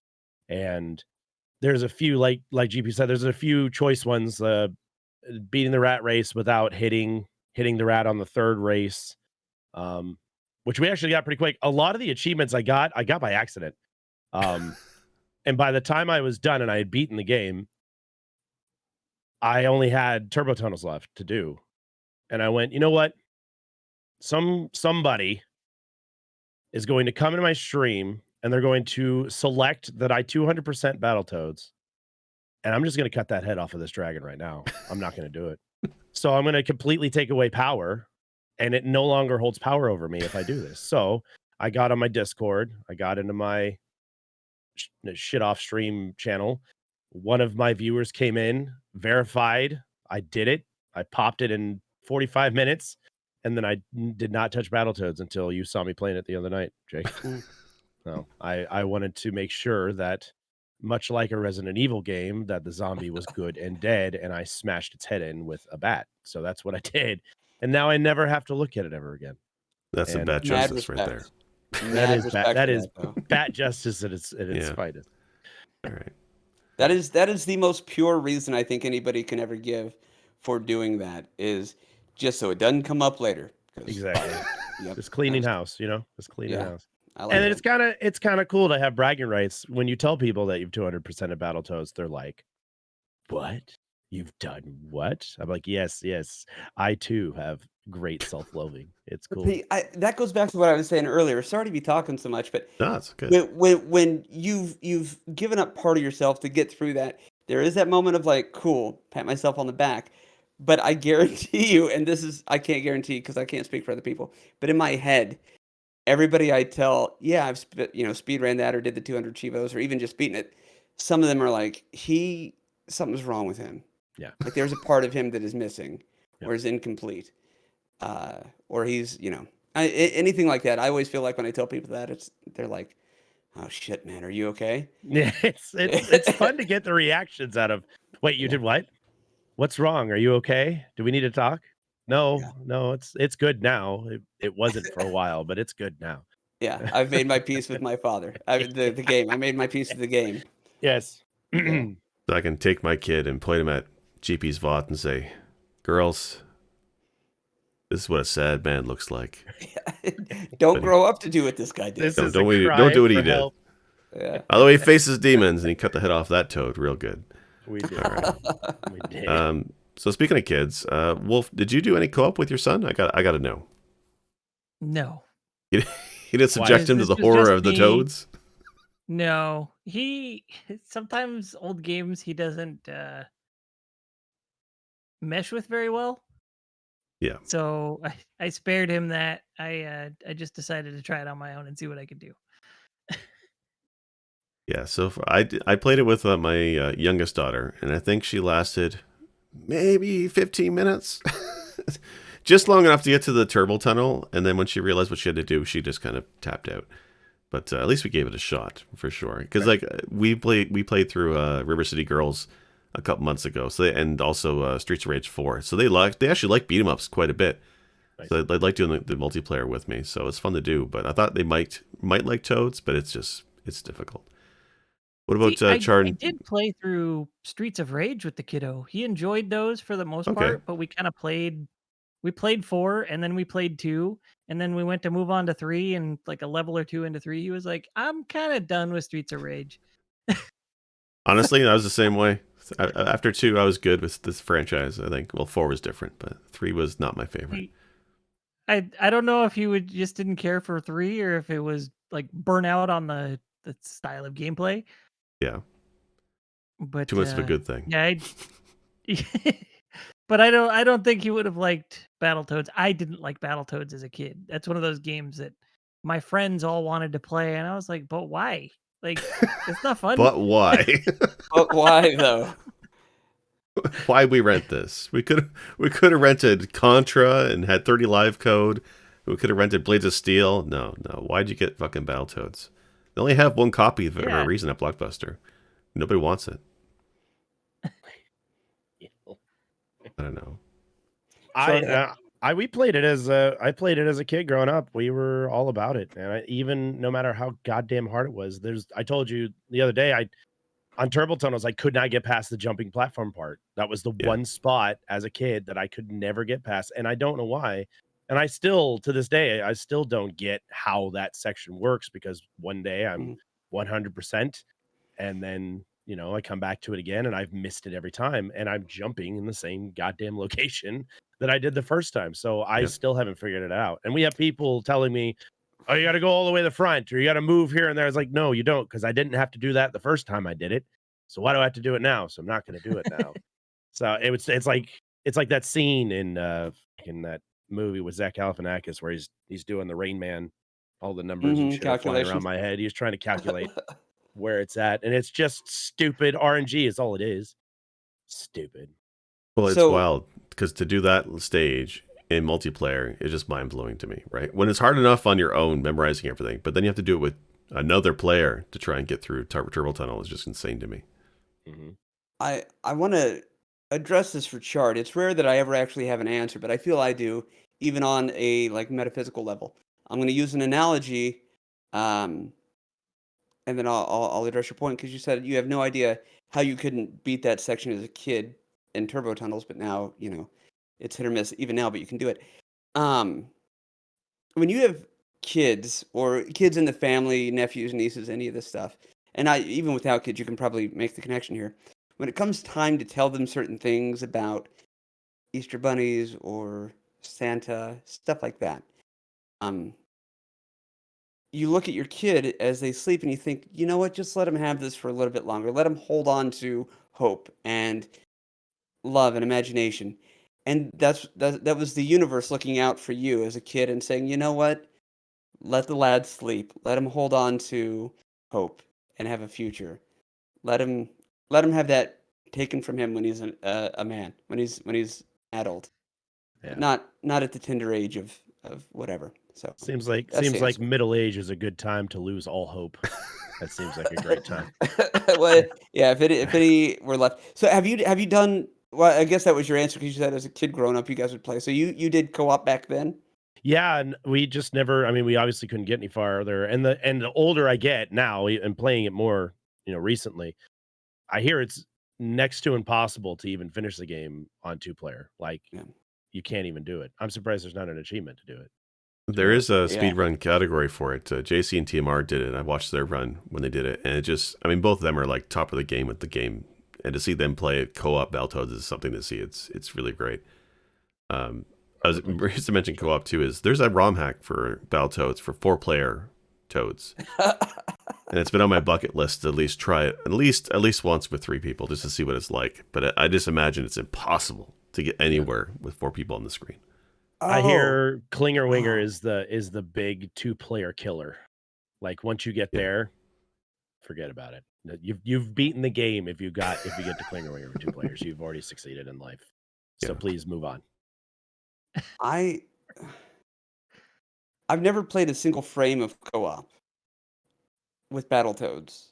And there's a few, like GP said, there's a few choice ones, beating the rat race without hitting the rat on the third race, which we actually got pretty quick. A lot of the achievements I got by accident. And by the time I was done and I had beaten the game, I only had turbo tunnels left to do. And I went, you know what? Somebody is going to come into my stream and they're going to select that I 200% Battletoads. And I'm just going to cut that head off of this dragon right now. I'm not going to do it. So I'm going to completely take away power, and it no longer holds power over me if I do this. So I got on my Discord. I got into my shit off stream channel. One of my viewers came in, verified I did it. I popped it in 45 minutes, and then I did not touch Battletoads until you saw me playing it the other night, Jake. So I wanted to make sure that, much like a Resident Evil game, that the zombie was good and dead, and I smashed its head in with a bat. So that's what I did. And now I never have to look at it ever again. That's some And bad Mad justice right there. respect. That Mad is respect that for is though. bat justice at its Yeah. finest. All right. That is the most pure reason I think anybody can ever give for doing that, is just so it doesn't come up later. Exactly. Yep. Just cleaning That's- house, Just cleaning Yeah. house. I like And it. it's kind of cool to have bragging rights when you tell people that you've 200% of Battletoads. They're like, "What? You've done what?" I'm like, "Yes, I too have great self-loathing. It's But cool." that goes back to what I was saying earlier. Sorry to be talking so much, but No, it's good. when you've given up part of yourself to get through that, there is that moment of like, cool, pat myself on the back. But I guarantee you, and I can't guarantee because I can't speak for other people, but in my head, everybody I tell, yeah, I've speed ran that or did the 200 Chivos or even just beaten it. Some of them are like, something's wrong with him. Yeah. Like there's a part of him that is missing Yeah. or is incomplete. Or he's, anything like that. I always feel like when I tell people that, they're like, "Oh shit, man, are you okay?" Yeah, it's fun to get the reactions out of, "Wait, you did what? What's wrong? Are you okay? Do we need to talk?" Yeah. No, it's good now. It wasn't for a while, but it's good now. Yeah, I've made my peace with my father. The game. I made my peace with the game. Yes. Yeah. So I can take my kid and point him at GP's VOD and say, "Girls, this is what a sad man looks like." Don't grow up to do what this guy did. This Don't- is don't a we- cry don't do what he for did. help. Yeah. By the way, he faces demons, and he cut the head off that toad real good. We did. All right. We did. So speaking of kids, Wolf, did you do any co-op with your son? I got to know. No. You didn't subject him to This the was horror just of the me. toads? No. He sometimes old games he doesn't mesh with very well. Yeah. So I spared him that. I just decided to try it on my own and see what I could do. Yeah, so I played it with my youngest daughter, and I think she lasted maybe 15 minutes. Just long enough to get to the turbo tunnel, and then when she realized what she had to do, she just kind of tapped out. But at least we gave it a shot, for sure. Because like we played through River City Girls a couple months ago, and also Streets of Rage 4. So they actually like beat 'em ups quite a bit. Nice. So they'd like doing the multiplayer with me, so it's fun to do. But I thought they might like Toads, but it's difficult. What about See, I Chard? did play through Streets of Rage with the kiddo. He enjoyed those for the most Okay. part, but we We played 4, and then we played 2, and then we went to move on to 3, and like a level or 2 into 3, he was like, "I'm kind of done with Streets of Rage." Honestly, I was the same way. After 2, I was good with this franchise. I think 4 was different, but 3 was not my favorite. I don't know if he would just didn't care for 3 or if it was like burnout on the style of gameplay. Yeah, But too much of a good thing. yeah, but I don't think he would have liked Battletoads. I didn't like Battletoads as a kid. That's one of those games that my friends all wanted to play, and I was like, "But why? Like, it's not fun." But why? But why though? Why'd we rent this? We could have rented Contra and had 30 live code. We could have rented Blades of Steel. No. Why'd you get fucking Battletoads? They only have one copy of it for a reason at Blockbuster. Nobody wants it. I don't know. We played it as I played it as a kid growing up. We were all about it, and even no matter how goddamn hard it was. I told you the other day, on Turbo Tunnels, I could not get past the jumping platform part. That was the one spot as a kid that I could never get past, and I don't know why. And I still, to this day, I still don't get how that section works, because one day I'm 100%, and then I come back to it again, and I've missed it every time, and I'm jumping in the same goddamn location that I did the first time. So I still haven't figured it out. And we have people telling me, "Oh, you got to go all the way to the front, or you got to move here and there." I was like, "No, you don't, because I didn't have to do that the first time I did it. So why do I have to do it now? So I'm not going to do it now." So it's like that scene in that movie with Zach Galifianakis where he's doing the Rain Man, all the numbers and shit are flying around my head. He's trying to calculate where it's at, and it's just stupid RNG is all it is. Stupid. Well, it's wild, because to do that stage in multiplayer is just mind-blowing to me, right? When it's hard enough on your own memorizing everything, but then you have to do it with another player to try and get through Turbo Tunnel is just insane to me. Mm-hmm. I want to address this for Chart. It's rare that I ever actually have an answer, but I feel I do, even on a metaphysical level. I'm going to use an analogy, and then I'll address your point, because you said you have no idea how you couldn't beat that section as a kid in Turbo Tunnels, but now it's hit or miss even now, but you can do it. When you have kids or kids in the family, nephews, nieces, any of this stuff, and even without kids, you can probably make the connection here. When it comes time to tell them certain things about Easter bunnies or Santa, stuff like that, you look at your kid as they sleep and you think, you know what, just let them have this for a little bit longer. Let them hold on to hope and love and imagination. And that was the universe looking out for you as a kid and saying, you know what, let the lad sleep. Let him hold on to hope and have a future. Let him have that taken from him when he's a man, when he's adult. Yeah. Not at the tender age of whatever. So seems like middle age is a good time to lose all hope. That seems like a great time. Well, yeah. If any were left. So have you done? Well, I guess that was your answer, because you said as a kid growing up you guys would play. So you did co-op back then? Yeah, and we just never. I mean, we obviously couldn't get any farther. And the older I get now, and playing it more, recently, I hear it's next to impossible to even finish the game on 2-player. Like, you can't even do it. I'm surprised there's not an achievement to do it. There is a speedrun category for it. JC and TMR did it. I watched their run when they did it, and it just, I mean, both of them are like top of the game with the game, and to see them play it co-op Battletoads is something to see. It's really great. I was to mention co-op too. Is there's a ROM hack for Battletoads for 4-player Toads, and it's been on my bucket list to at least try it at least once with 3 people just to see what it's like. But I just imagine it's impossible to get anywhere with 4 people on the screen. I hear Klinger Winger is the big 2-player killer. Like, once you get there, forget about it. You've beaten the game if you get to Klinger Winger with 2 players. You've already succeeded in life. So please move on. I've never played a single frame of co-op with Battletoads.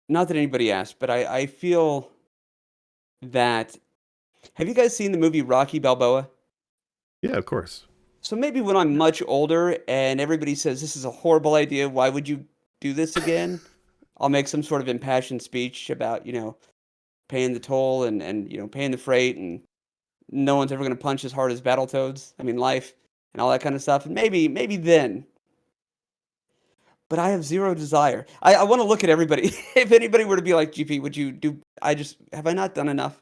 Not that anybody asked, but I feel that. Have you guys seen the movie Rocky Balboa? Yeah, of course. So maybe when I'm much older and everybody says this is a horrible idea, why would you do this again? I'll make some sort of impassioned speech about, paying the toll and paying the freight and no one's ever going to punch as hard as Battletoads. I mean, life and all that kind of stuff. And maybe then. But I have zero desire. I want to look at everybody. If anybody were to be like, GP, would you do? Have I not done enough?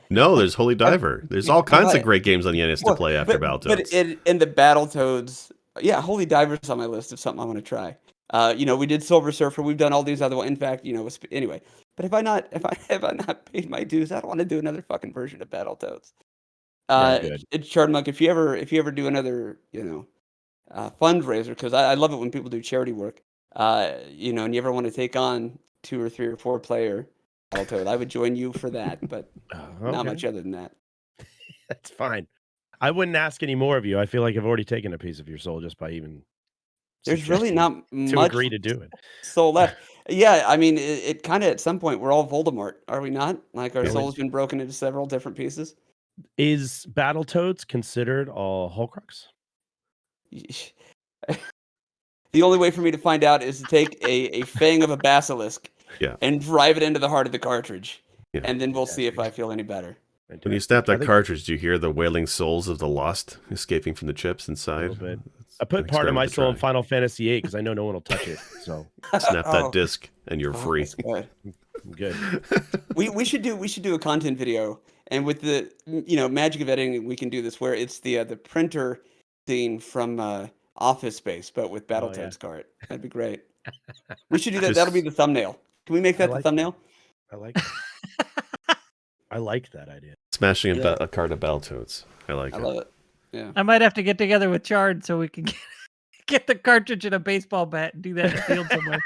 No, there's Holy Diver. There's all kinds of great games on the NES to play after Battletoads. But in the Battletoads, yeah, Holy Diver's on my list of something I want to try. We did Silver Surfer. We've done all these other ones. In fact, anyway. But if I not paid my dues, I don't want to do another fucking version of Battletoads. It's Chardmonk. If you ever do another, fundraiser, because I love it when people do charity work. And you ever want to take on 2 or 3 or 4 player Battletoad, I would join you for that. But not much other than that. That's fine. I wouldn't ask any more of you. I feel like I've already taken a piece of your soul just by even. There's really not much to agree to do it. Soul left. Yeah, I mean, it kind of at some point we're all Voldemort, are we not? Like our soul's been broken into several different pieces. Is Battletoads considered a Horcrux? The only way for me to find out is to take a fang of a basilisk and drive it into the heart of the cartridge. Yeah. And then we'll see if I feel any better. When you snap that cartridge, do you hear the wailing souls of the lost escaping from the chips inside? I put part of my soul in Final Fantasy VIII because I know no one will touch it. So snap that disc and you're free. Good. We should do a content video, and with the magic of editing, we can do this where it's the printer scene from Office Space, but with Battletoads cart. That'd be great. We should do that. That'll be the thumbnail. Can we make that the thumbnail? I like it. I like that idea. Smashing a card of Battletoads. I like it. I love it. Yeah. I might have to get together with Chard so we can get the cartridge in a baseball bat and do that in the field somewhere.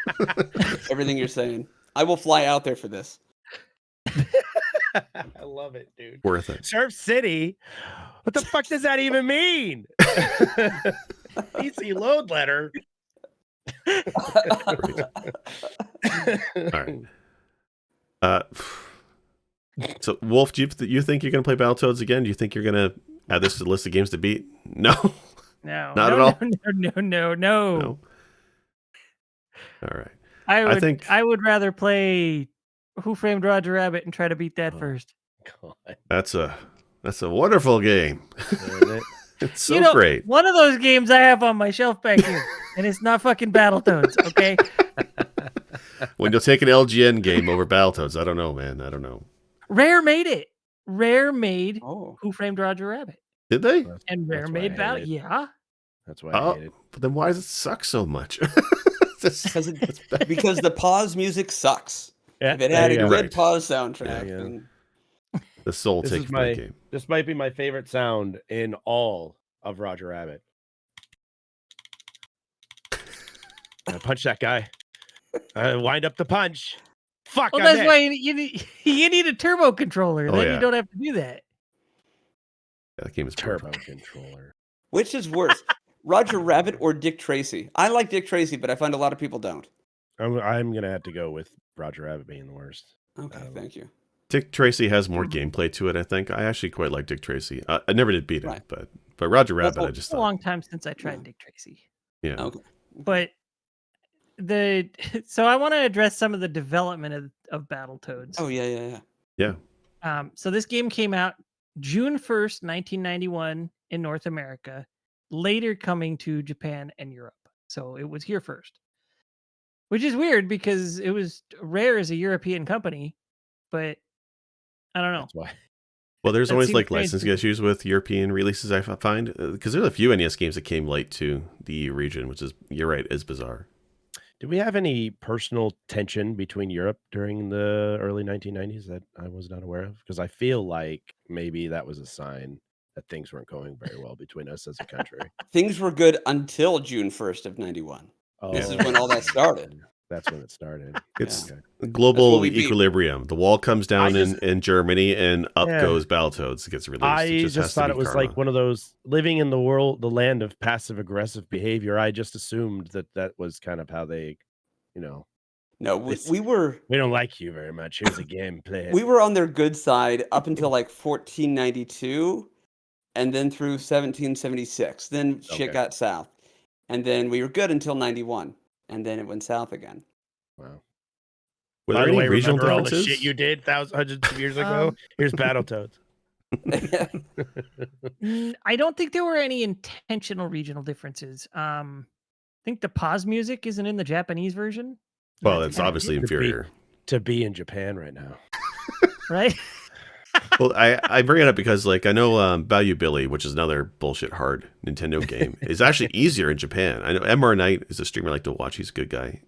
Everything you're saying. I will fly out there for this. I love it, dude. Worth it. Surf City? What the fuck does that even mean? Easy load letter. All right. So, Wolf, do you think you're going to play Battletoads again? Do you think you're going to add this to the list of games to beat? No. No. Not at all? No. All right. I would rather play Who Framed Roger Rabbit and try to beat that first. God. That's a wonderful game. It's so great. One of those games I have on my shelf back here, and it's not fucking Battletoads, okay? When you'll take an LGN game over Battletoads, I don't know, man. I don't know. Rare made it. Rare made Who Framed Roger Rabbit. Did they? And Rare made Battle. Yeah. That's why I hate it. But then why does it suck so much? Because the pause music sucks. Yeah, if it had a good pause soundtrack, then... the soul takes the game. This might be my favorite sound in all of Roger Rabbit. I punch that guy. Wind up the punch. Fuck. Well, that's why you need a turbo controller. Then you don't have to do that. Yeah, that game is turbo controller. Which is worse, Roger Rabbit or Dick Tracy? I like Dick Tracy, but I find a lot of people don't. I'm gonna have to go with Roger Rabbit being the worst. Okay, thank you. Dick Tracy has more gameplay to it, I think. I actually quite like Dick Tracy. I never did beat him, but Roger Rabbit, I just thought. It's a long time since I tried Dick Tracy. Yeah. Okay. But so I want to address some of the development of Battletoads. Oh yeah. So this game came out June 1st, 1991 in North America, later coming to Japan and Europe. So it was here first. Which is weird because it was Rare as a European company, but I don't know. That's why. Well, there's always like licensing issues with European releases, I find, because there's a few NES games that came late to the EU region, which is, you're right, is bizarre. Did we have any personal tension between Europe during the early 1990s that I was not aware of? Because I feel like maybe that was a sign that things weren't going very well between us as a country. Things were good until June 1st of 91. This is when all that started. That's when it started. It's global equilibrium. The wall comes down in Germany and up goes Battletoads. It gets released. I just thought it was like one of the living in the land of passive aggressive behavior. I just assumed that was kind of how they, No, we don't like you very much. Here's a game, play it. We were on their good side up until like 1492 and then through 1776. Then shit got south. And then we were good until 91. And then it went south again. Wow. Were there any regional differences? All the shit you did hundreds of years ago? Here's Battletoads. I don't think there were any intentional regional differences. I think the pause music isn't in the Japanese version. Well, That's it's kinda obviously it, inferior. To be in Japan right now. right? Well, I bring it up because, like, I know Value Billy, which is another bullshit hard Nintendo game, is actually easier in Japan. I know MR Knight is a streamer I like to watch. He's a good guy.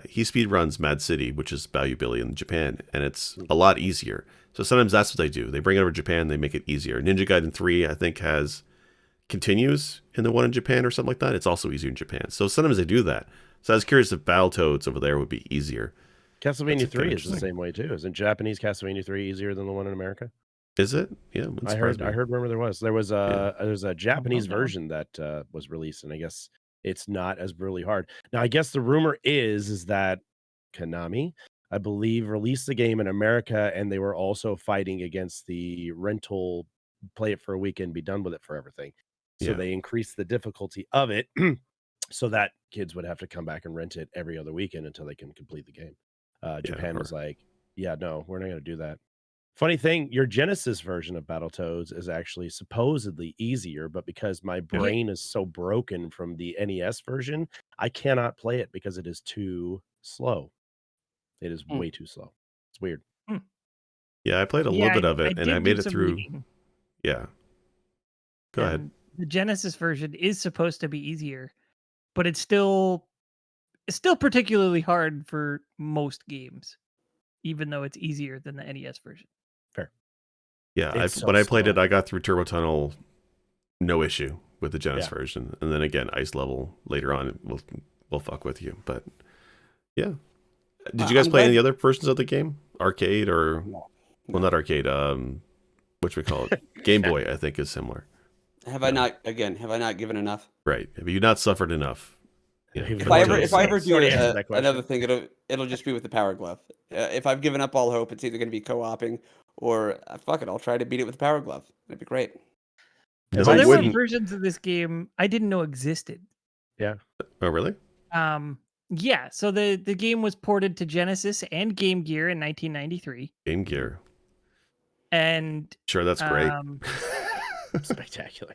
He speedruns Mad City, which is Value Billy in Japan, and it's a lot easier. So sometimes that's what they do. They bring it over to Japan, they make it easier. Ninja Gaiden 3, I think, continues in the one in Japan or something like that. It's also easier in Japan. So sometimes they do that. So I was curious if Battletoads over there would be easier. Castlevania 3 is the same way too. Isn't Japanese Castlevania 3 easier than the one in America? Is it? Yeah, I heard rumor there was a Japanese that one. version that was released, and I guess it's not as really hard. Now, I guess the rumor is that Konami, I believe, released the game in America, and they were also fighting against the rental, play it for a weekend, be done with it for everything. So Yeah. they increased the difficulty of it, so that kids would have to come back and rent it every other weekend until they can complete the game. Japan was like, "Yeah, no, we're not going to do that." Funny thing, your Genesis version of Battletoads is actually supposedly easier, but because my brain is so broken from the NES version, I cannot play it because it is too slow. It is way too slow. It's weird. Yeah, I played a little bit of it, and I did made do it some through. reading, Yeah. Go ahead. and the Genesis version is supposed to be easier, but it's still particularly hard for most games, even though it's easier than the NES version. Fair. Yeah, It's so when I played slow. it, I got through Turbo Tunnel, no issue with the Genesis version, and then again, Ice Level later on will fuck with you. But yeah, did you guys play any other versions of the game? Arcade or well, not arcade. What we call it? Game Boy, I think, is similar. Have I not given enough? Right. Have you not suffered enough? Yeah, If I ever do another thing, it'll just be with the Power Glove. If I've given up all hope, it's either going to be co-oping or fuck it, I'll try to beat it with the Power Glove. It'd be great. No, So there were versions of this game I didn't know existed. Yeah. Oh, really? Yeah. So the game was ported to Genesis and Game Gear in 1993. Game Gear. And sure, that's great. Spectacular.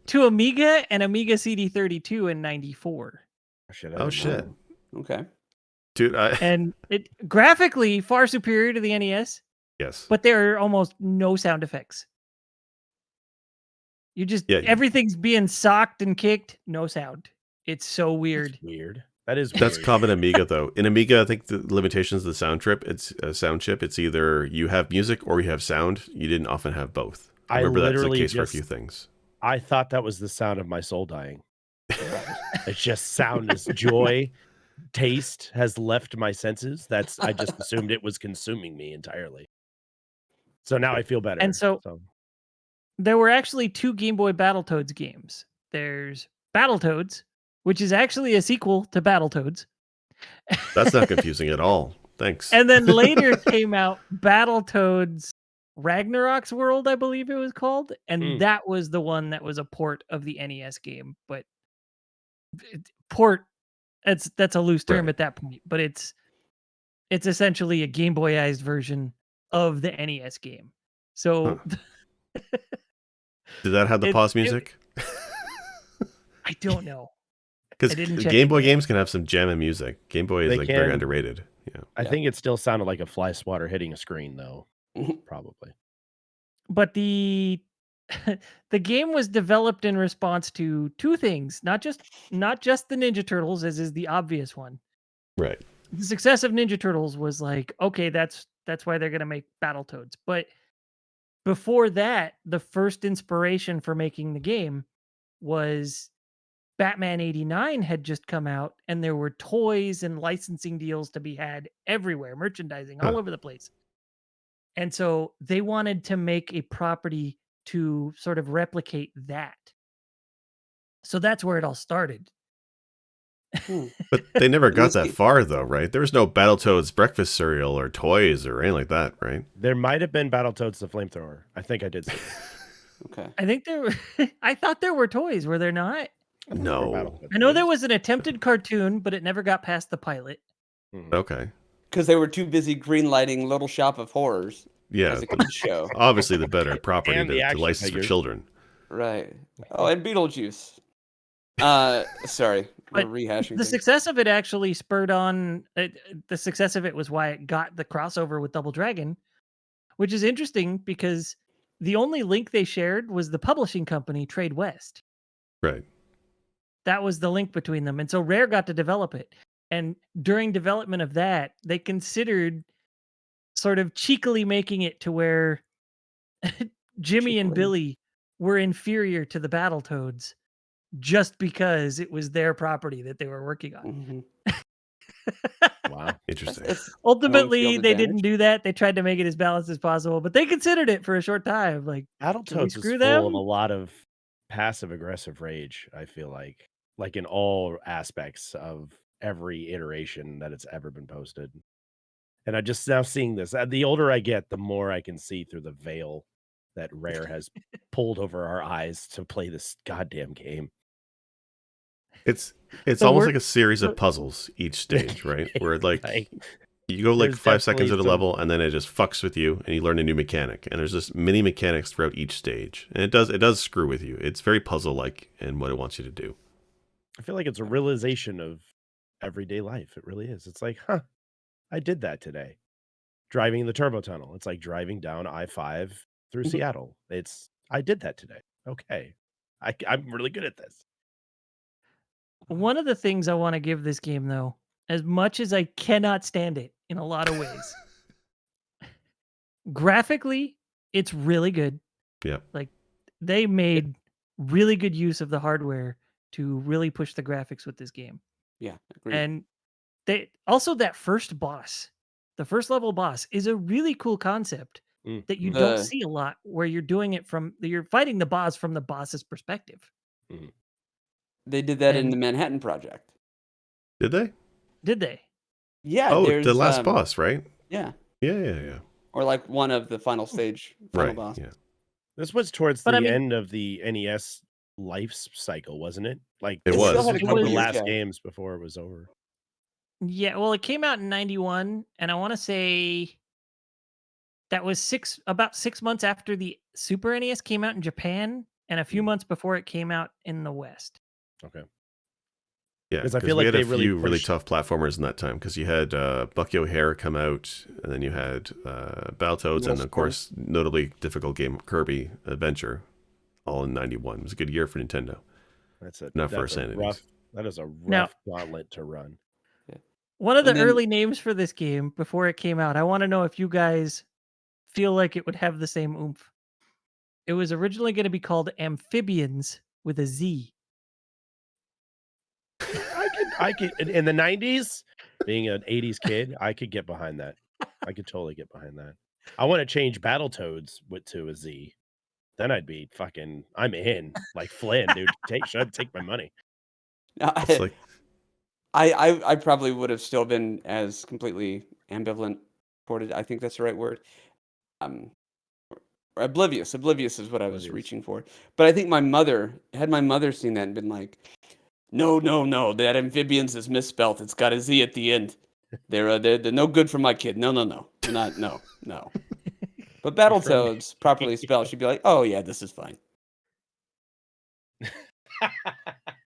To Amiga and Amiga CD32 in 94. Oh shit. Okay. Dude, and it graphically far superior to the NES. Yes. But there are almost no sound effects. You just everything's being socked and kicked, no sound. It's so weird. That's weird. That is weird. That's common Amiga though. In Amiga, I think the limitations of the sound chip, it's a sound chip. It's either you have music or you have sound. You didn't often have both. I remember that's the case for a few things. I thought that was the sound of my soul dying. It's just sound is joy. Taste has left my senses. I just assumed it was consuming me entirely. So now I feel better. And so there were actually 2 Game Boy Battletoads games. There's Battletoads, which is actually a sequel to Battletoads. That's not confusing at all. Thanks. And then later came out Battletoads Ragnarok's World, I believe it was called. And that was the one that was a port of the NES game. But port, that's a loose term at that point. But it's essentially a Game Boyized version of the NES game. So did that have the pause music? I don't know. Because Game Boy games can have some jamming music. Game Boy is very underrated. Yeah. I think it still sounded like a fly swatter hitting a screen, though. Probably. But the game was developed in response to 2 things, not just the Ninja Turtles, as is the obvious one. Right. The success of Ninja Turtles was like, okay, that's why they're gonna make Battletoads. But before that, the first inspiration for making the game was Batman 89 had just come out, and there were toys and licensing deals to be had everywhere, merchandising all over the place. And so they wanted to make a property to sort of replicate that. So that's where it all started. But they never got that far, though, right? There was no Battletoads breakfast cereal or toys or anything like that, right? There might have been Battletoads the Flamethrower. I think I did see it. Okay. I think there were. I thought there were toys. Were there not? No. I know there was an attempted cartoon, but it never got past the pilot. Okay. Because they were too busy greenlighting Little Shop of Horrors. Yeah, as a kid show. obviously the better property And the to action license for figures. children. Right. Oh, and Beetlejuice. Sorry, we're But rehashing the things. success of it actually spurred on. The success of it was why it got the crossover with Double Dragon, which is interesting because the only link they shared was the publishing company Trade West. Right. That was the link between them, and so Rare got to develop it. And during development of that, they considered sort of cheekily making it to where Jimmy and Cheekily. Billy were inferior to the Battletoads just because it was their property that they were working on. Mhm. Wow. Interesting. That's home Ultimately, field they advantage. didn't do that. They tried to make it as balanced as possible, but they considered it for a short time. Like, can we Battletoads is screw full of a them? lot of passive aggressive rage, I feel like in all aspects of every iteration that it's ever been posted. And I just now seeing this. The older I get, the more I can see through the veil that Rare has pulled over our eyes to play this goddamn game. It's The almost wor- like a series the- of puzzles each stage, right? Where like Like, you go like there's 5 seconds definitely at a some- level, and then it just fucks with you, and you learn a new mechanic. And there's just many mechanics throughout each stage, and it does screw with you. It's very puzzle like in what it wants you to do. I feel like it's a realization of everyday life. It really is. It's like, I did that today. Driving the turbo tunnel. It's like driving down I-5 through Seattle. I did that today. Okay. I'm really good at this. One of the things I want to give this game, though, as much as I cannot stand it in a lot of ways, graphically, it's really good. Yeah. Like, they made really good use of the hardware to really push the graphics with this game. Yeah, agreed. And they also, that first boss, the first level boss, is a really cool concept that you don't The- see a lot, where you're fighting the boss from the boss's perspective. They did that in And- the Manhattan Project. Did they? Did they? Yeah, Oh, there's the last boss, right? Yeah, Yeah. or like one of the final stage final Right. boss. Yeah. This was towards But the I mean- end of the NES life cycle, wasn't it? Like It it was. was Still had a one of couple the years, last yeah. games before it was over. Yeah, well, it came out in 91, and I want to say that was about 6 months after the Super NES came out in Japan, and a few months before it came out in the West. Okay. Yeah, 'Cause I because feel we like had a they really few really pushed- tough platformers in that time. Because you had Bucky O'Hare come out, and then you had Battletoads, and Yes, of course, notably difficult game Kirby Adventure, all in '91. It was a good year for Nintendo. That's Not for that's a Sanities. rough. That is a Now- rough gauntlet to run. One of the And then- early names for this game before it came out, I want to know if you guys feel like it would have the same oomph. It was originally going to be called Amphibians with a Z. I could in the 90s, being an 80s kid, I could get behind that. I could totally get behind that. I want to change Battletoads to a Z. Then I'd be fucking I'm in. Like Flynn, dude. Take my money. It's like I probably would have still been as completely ambivalent toward it. I think that's the right word. Or oblivious. Oblivious is what I was Oblivious. reaching for. But I think my mother seen that and been like, no, that amphibians is misspelt. It's got a Z at the end. They're no good for my kid. No. They're not. No. But Battletoads properly spelled, she'd be like, oh yeah, this is fine.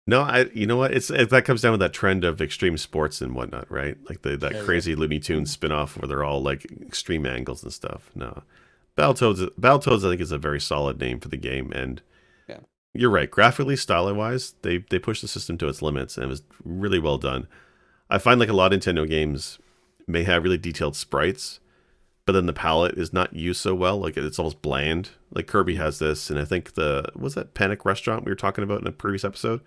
no, you know what? That comes down with that trend of extreme sports and whatnot, right? Like that Yeah, crazy Looney Tunes spinoff where they're all like extreme angles and stuff. No, Battletoads, I think, is a very solid name for the game, and Yeah. you're right. Graphically, style wise, they pushed the system to its limits, and it was really well done. I find like a lot of Nintendo games may have really detailed sprites, but then the palette is not used so well. Like it's almost bland. Like Kirby has this, and I think was that Panic Restaurant we were talking about in a previous episode.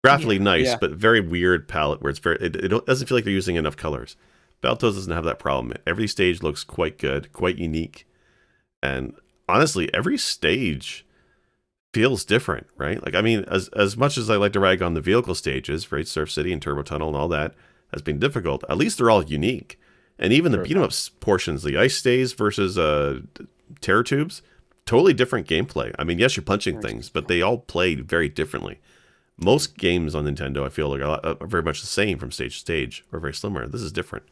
Graphically nice, Yeah. but very weird palette where it doesn't feel like they're using enough colors. Battletoads doesn't have that problem. Every stage looks quite good, quite unique, and honestly, every stage feels different, right? Like I mean, as much as I like to rag on the vehicle stages, right, Surf City and Turbo Tunnel and all that has been difficult. At least they're all unique. And even the Sure. beat 'em up portions, the ice stays versus terror tubes, totally different gameplay. I mean, yes, you're punching things, but they all play very differently. Most games on Nintendo, I feel like, are very much the same from stage to stage, or very similar. This is different.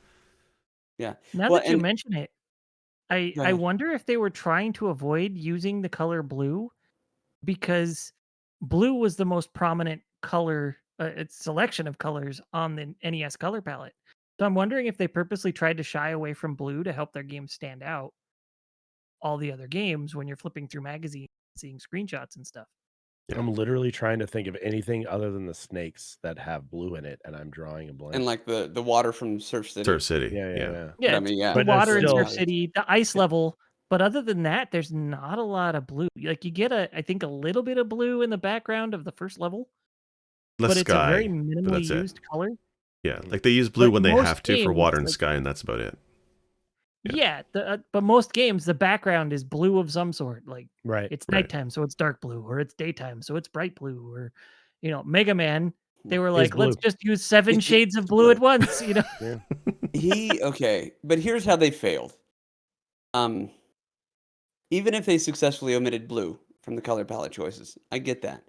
Yeah. Now Well, that you and- mention it, I Go I ahead. wonder if they were trying to avoid using the color blue because blue was the most prominent color its selection of colors on the NES color palette. So I'm wondering if they purposely tried to shy away from blue to help their game stand out all the other games when you're flipping through magazines, seeing screenshots and stuff. Yeah. I'm literally trying to think of anything other than the snakes that have blue in it, and I'm drawing a blank. And like the water from Surf City. Surf City. Yeah, yeah, Yeah. yeah. Yeah, But I it's mean, yeah. the But that's water in still- Surf City, the ice level, but other than that, there's not a lot of blue. Like you get I think a little bit of blue in the background of the first level, Less but it's a very sky, but minimally that's it. used color. Yeah, like they use blue But when they most have to for games, water and like sky, and that's about it. yeah, but most games, the background is blue of some sort. Like Right. it's Right. nighttime, so it's dark blue, or it's daytime, so it's bright blue, or Mega Man. They were Is like, let's blue. just use 7 It's shades of blue at once. Okay, but here's how they failed. Even if they successfully omitted blue from the color palette choices, I get that.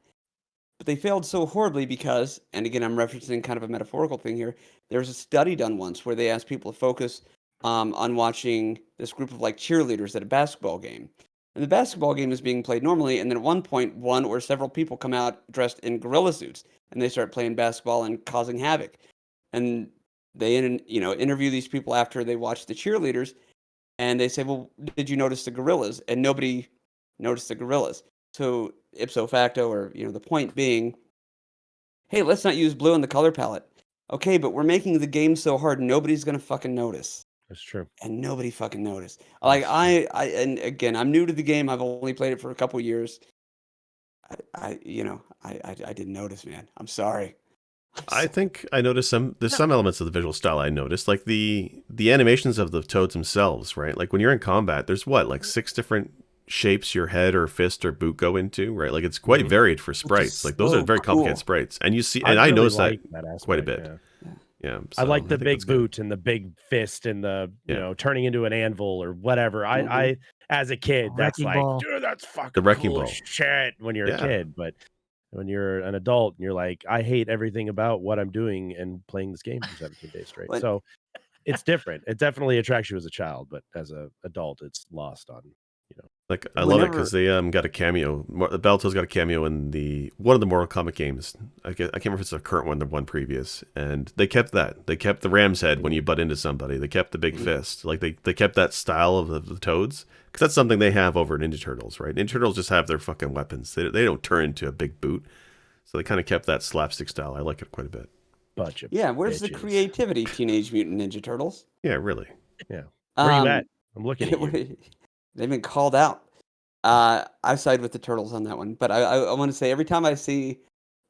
But they failed so horribly because, and again, I'm referencing kind of a metaphorical thing here. There was a study done once where they asked people to focus on watching this group of like cheerleaders at a basketball game. And the basketball game is being played normally, and then at one point, one or several people come out dressed in gorilla suits, and they start playing basketball and causing havoc. And they interview these people after they watch the cheerleaders, and they say, "Well, did you notice the gorillas?" And nobody noticed the gorillas. So ipso facto, or the point being, hey, let's not use blue in the color palette. Okay, but we're making the game so hard, nobody's gonna fucking notice, That's true. and nobody fucking noticed. Like That's true. and again, I'm new to the game. I've only played it for a couple years. I didn't notice, man. I'm sorry. I think I noticed there's some elements of the visual style I noticed, like the animations of the toads themselves, right? Like when you're in combat, there's like 6 different shapes your head or fist or boot go into, right? Like it's quite varied for sprites. Like those are so very complicated cool. sprites. And you see, and I really noticed like that aspect, quite a bit. yeah. Yeah. I so like the think big that's good. boot and the big fist and the Yeah. turning into an anvil or whatever. I as a kid, that's Wrecking like, ball. dude, that's fucking The wrecking cool as ball. shit when you're a Yeah. kid. But when you're an adult and you're like, I hate everything about what I'm doing and playing this game for 17 days straight. But- So it's different. It definitely attracts you as a child, but as an adult, it's lost on. Like I love it Whenever- because they got a cameo. The Battletoads got a cameo in one of the Mortal Kombat games. I can't remember if it's the current one, the one previous. And they kept that. They kept the ram's head when you butt into somebody. They kept the big fist. Like they kept that style of the Toads because that's something they have over at Ninja Turtles, right? Ninja Turtles just have their fucking weapons. They don't turn into a big boot. So they kind of kept that slapstick style. I like it quite a bit. Bunch of where's the bitches. creativity, Teenage Mutant Ninja Turtles? Yeah, really. Where you Um, at? I'm looking at you. They've been called out. I side with the turtles on that one, but I want to say every time I see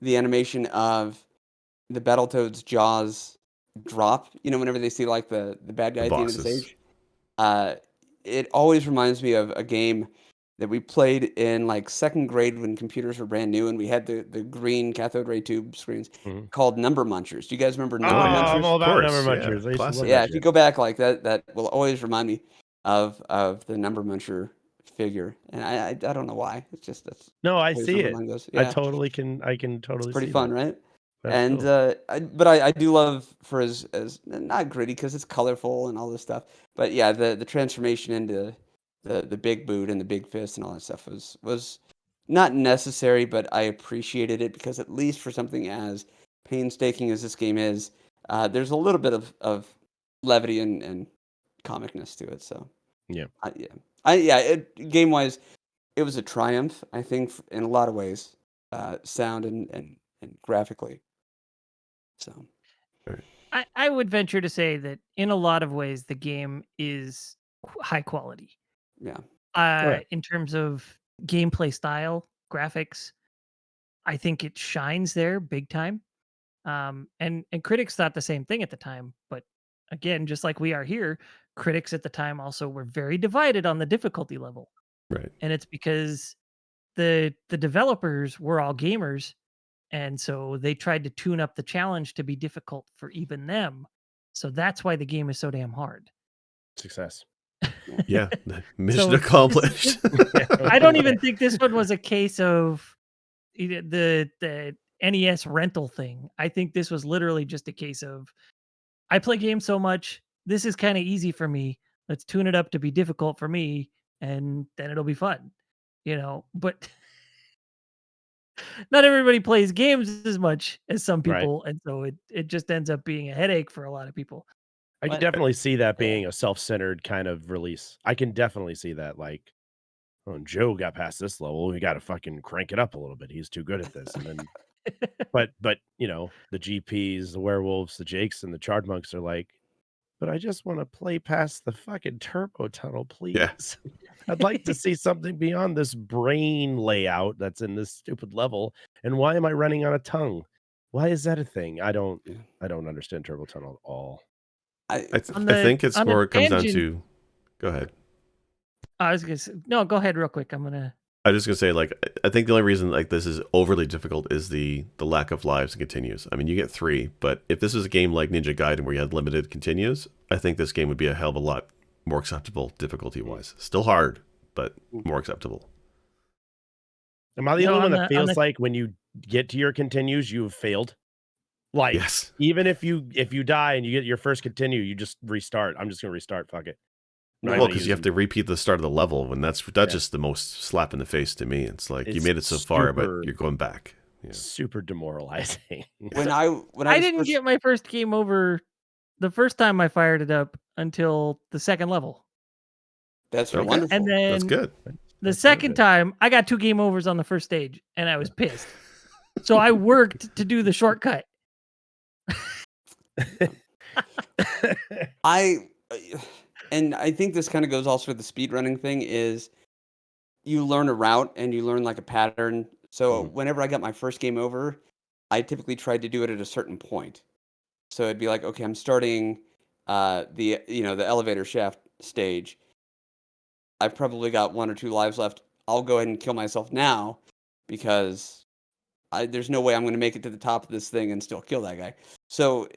the animation of the Battletoads jaws drop, whenever they see like the bad guy at the end of the bosses. stage, it always reminds me of a game that we played in like 2nd grade when computers were brand new and we had the green cathode ray tube screens Mhm. called Number Munchers. Do you guys remember Oh, Number Munchers? I'm all about course, number yeah, munchers. I used to classic. love Yeah, that if you shit. go back like that, that will always remind me of the Number Muncher figure, and I don't know why. It's just that's No, I always see where my it. mind goes. I Yeah, can totally pretty see fun, that. right? That's And cool. but I do love for as not gritty because it's colorful and all this stuff. But yeah, the transformation into the big boot and the big fist and all that stuff was not necessary, but I appreciated it because at least for something as painstaking as this game is, there's a little bit of levity and comicness to it. So Yeah. game wise, it was a triumph. I think in a lot of ways, sound and graphically. So I would venture to say that in a lot of ways, the game is high quality. yeah, yeah. In terms of gameplay style, graphics, I think it shines there big time. And critics thought the same thing at the time, but again, just like we are here, critics at the time also were very divided on the difficulty level, Right. and it's because the developers were all gamers, and so they tried to tune up the challenge to be difficult for even them. So that's why the game is so damn hard. Success. Yeah. Mission So accomplished. I don't even think this one was a case of the NES rental thing. I think this was literally just a case of I play games so much. This is kind of easy for me. Let's tune it up to be difficult for me, and then it'll be fun, But not everybody plays games as much as some Right. people, and so it just ends up being a headache for a lot of people. I can But definitely see that yeah. being a self-centered kind of release. I can definitely see that. Like, oh, Joe got past this level. We got to fucking crank it up a little bit. He's too good at this. And then, but the GPs, the werewolves, the Jakes, and the Chard monks are like, but I just want to play past the fucking turbo tunnel, Yeah. please. I'd like to see something beyond this brain layout that's in this stupid level. And why am I running on a tongue? Why is that a thing? I don't understand turbo tunnel at all. I I think it's on a more it comes down tangent, to. Go ahead. I was gonna say, no, go ahead real quick. I'm gonna. I was just gonna say, like, I think the only reason like this is overly difficult is the lack of lives and continues. I mean, you get 3, but if this was a game like Ninja Gaiden where you had limited continues, I think this game would be a hell of a lot more acceptable difficulty wise. Still hard, but more acceptable. Am I the Well, only one on that the feels like when you get to your continues, you have failed? Like, Yes. even if you die and you get your first continue, you just restart. I'm just gonna restart. Fuck it. I'm not Well, gonna because use you have them. to repeat the start of the level, and that's just the most slap in the face to me. It's like you It's made it so far, but super- you're going back. Yeah. Super demoralizing. when I I was didn't first, get my first game over the first time I fired it up until the second level. that's Okay. wonderful. And That's then good. the second time I got 2 game overs on the first stage and I was pissed. So I worked to do the shortcut. I and I think this kind of goes also with the speedrunning thing is you learn a route and you learn like a pattern. So Mhm. whenever I got my first game over, I typically tried to do it at a certain point. So it'd be like, okay, I'm starting the elevator shaft stage. I've probably got 1 or 2 lives left. I'll go ahead and kill myself now because there's no way I'm going to make it to the top of this thing and still kill that guy. So,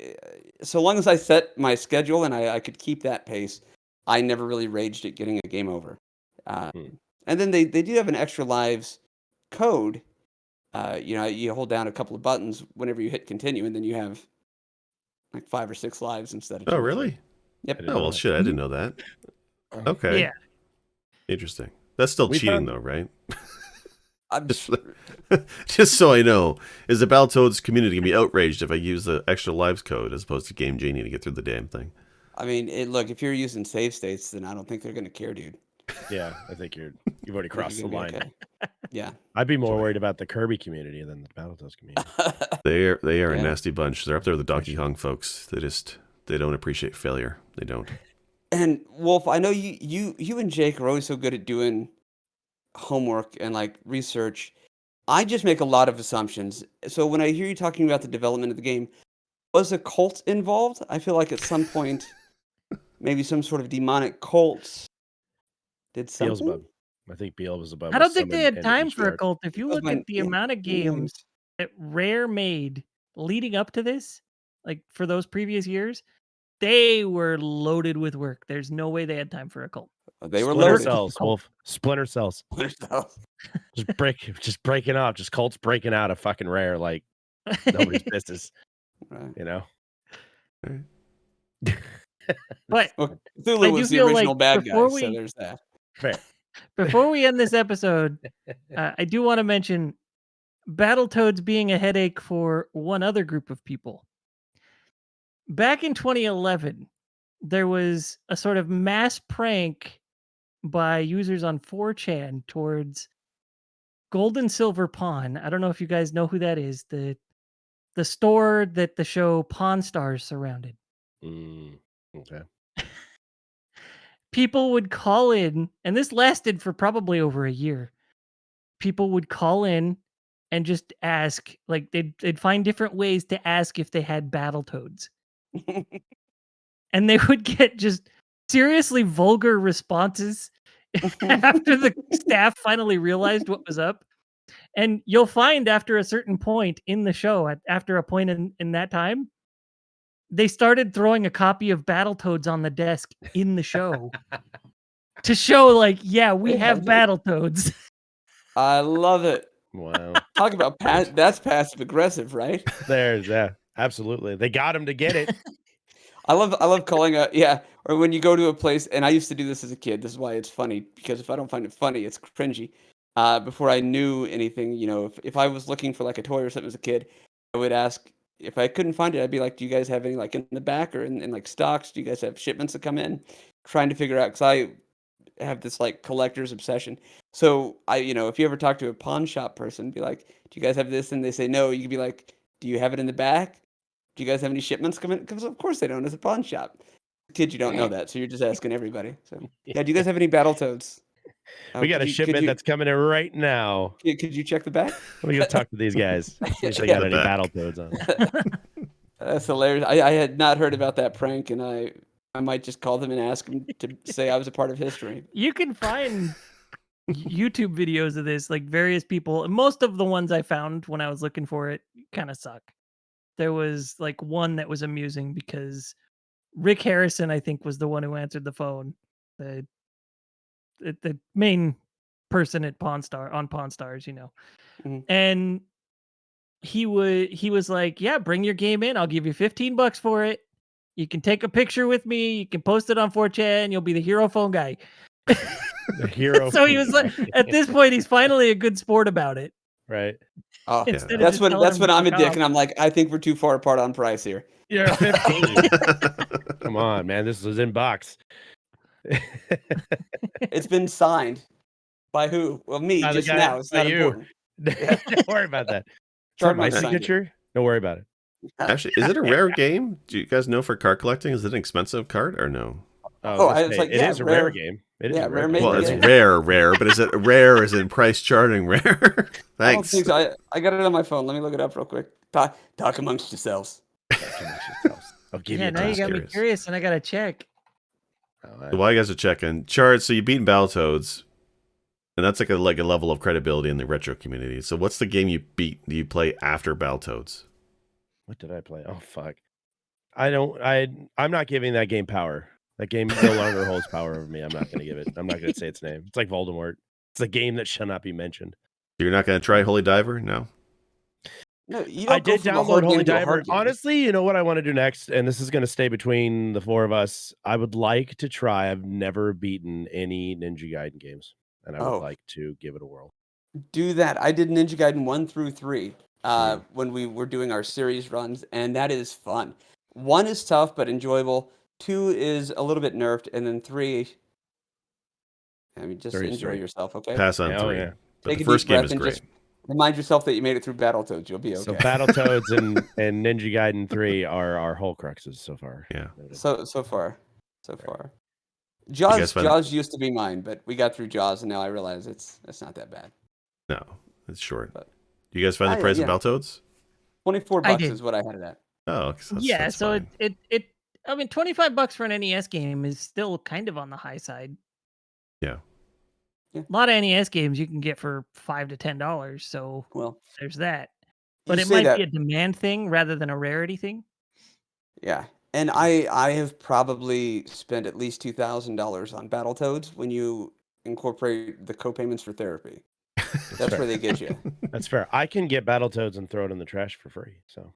so long as I set my schedule and I could keep that pace, I never really raged at getting a game over. Hmm. And then they do have an extra lives code. You hold down a couple of buttons whenever you hit continue, and then you have like 5 or 6 lives instead of 2 Oh, or 3. really? Yep. didn't Oh, know well, that. shit. I didn't know that. Okay. Yeah. Interesting. That's still We cheating, found- though, right? I'm Just, just so I know, is the Battletoads community gonna be outraged if I use the extra lives code as opposed to Game Genie to get through the damn thing? I mean, look, if you're using save states, then I don't think they're going to care, dude. Yeah, I think you've already I think crossed the you're gonna line. be okay. Yeah. I'd be more Sorry. worried about the Kirby community than the Battletoads community. They are a Yeah. nasty bunch. They're up there with the Donkey Kong folks. They don't appreciate failure. They don't. And Wolf, I know you and Jake are always so good at doing homework and like research. I just make a lot of assumptions. So when I hear you talking about the development of the game, was a cult involved? I feel like at some point, maybe some sort of demonic cult did something. Beelzebub. I think Beelzebub. I was don't think they summoned had into time for a Ishtar. cult. If you look at the amount of games that Rare made leading up to this, like for those previous years, they were loaded with work. There's no way they had time for a cult. They were Splinter loaded. cells, Wolf. Splinter cells. Just breaking off. Just cults breaking out of fucking Rare like nobody's business. Right. You know. But Well, I Cthulhu do was the feel original like bad guy, before so we- there's that. Fair. before we end this episode, I do want to mention Battletoads being a headache for one other group of people. Back in 2011, there was a sort of mass prank by users on 4chan towards Gold and Silver Pawn. I don't know if you guys know who that is. The store that the show Pawn Stars surrounded. Okay. People would call in, and this lasted for probably over a year. People would call in and just ask, like they'd find different ways to ask if they had Battletoads. And they would get just seriously vulgar responses after the staff finally realized what was up. And you'll find after a certain point in the show, after a point in that time, they started throwing a copy of Battletoads on the desk in the show to show, like, yeah, we They have have it. Battletoads. I love it. Wow. Talk about that's passive aggressive, right? There's absolutely. They got him to get it. I love calling or when you go to a place, and I used to do this as a kid. This is why it's funny, because if I don't find it funny, it's cringy. Before I knew anything, if I was looking for like a toy or something as a kid, I would ask if I couldn't find it. I'd be like, "Do you guys have any like in the back or in like stocks? Do you guys have shipments that come in?" Trying to figure out, because I have this like collector's obsession. So if you ever talk to a pawn shop person, be like, "Do you guys have this?" And they say no, you could be like, "Do you have it in the back? Do you guys have any shipments coming?" Because of course they don't. It's a pawn shop. Kid, you don't know that, so you're just asking everybody. So yeah, do you guys have any Battletoads? We got a shipment that's coming in right now. Could you check the back? Let me go talk to these guys. See if they got any Battletoads on. That's hilarious. I had not heard about that prank, and I might just call them and ask them to say I was a part of history. You can find YouTube videos of this, like various people. Most of the ones I found when I was looking for it kind of suck. There was like one that was amusing because Rick Harrison, I think, was the one who answered the phone. The main person at Pawn Stars, Mhm. and he was like, "Yeah, bring your game in. I'll give you $15 for it. You can take a picture with me. You can post it on 4chan. You'll be the hero phone guy." The hero. So he was like, at this point, he's finally a good sport about it. Right. Oh, Instead of that's just when telling him I'm a fuck dick, off. and I'm like, I think we're too far apart on price here. You're 15. Come on, man. This was in box. It's been signed by who? Well, me By the just guy- now. It's by not you. important. Yeah. Don't worry about that. It's Chart not my Monk signed it. signature. Don't worry about it. Actually, is it a rare game? Do you guys know for card collecting? Is it an expensive card or no? Oh, I was like, it yeah, is a rare. rare game. It is Yeah, a rare rare made game. Well, the it's game. rare, but is it rare as in price charting rare? I don't Thanks. think so. I got it on my phone. Let me look it up real quick. Talk amongst yourselves. I'll give Yeah, you now you just got me curious. curious, and I gotta check. So while you guys are checking, Chard, so you've beaten Battletoads, and that's like a level of credibility in the retro community. So what's the game you play after Battletoads? What did I play? Oh fuck. I'm not giving that game power. That game no longer holds power over me. I'm not gonna give it. I'm not gonna say its name. It's like Voldemort. It's a game that shall not be mentioned. You're not going to try Holy Diver? No. No, you don't I go did from a download hard Holy game to a Diver. hard game. Honestly, you know what I want to do next, and this is going to stay between the four of us. I would like to try. I've never beaten any Ninja Gaiden games, and I would like to give it a whirl. Do that. I did Ninja Gaiden 1 through 3 when we were doing our series runs, and that is fun. 1 is tough but enjoyable. 2 is a little bit nerfed, and then 3, I mean, just 3 is enjoy 3. yourself, okay? Pass on Yeah, 3. yeah. But Take the a first deep game breath is and great. just remind yourself that you made it through Battletoads. You'll be okay. So Battletoads and Ninja Gaiden 3 are our whole cruxes so far. Yeah. So far. guys find- Jaws used to be mine, but we got through Jaws, and now I realize it's not that bad. No, it's short. But- You guys find the price of Battletoads? $24 I did. is what I had it at. Oh, Yeah, that's so fine. it I mean, $25 for an NES game is still kind of on the high side. Yeah. A lot of NES games you can get for $5 to $10, so Well, there's that. But you it say might that. be a demand thing rather than a rarity thing. Yeah, and I have probably spent at least $2,000 on Battletoads when you incorporate the co-payments for therapy. That's fair. where they get you. That's fair. I can get Battletoads and throw it in the trash for free. So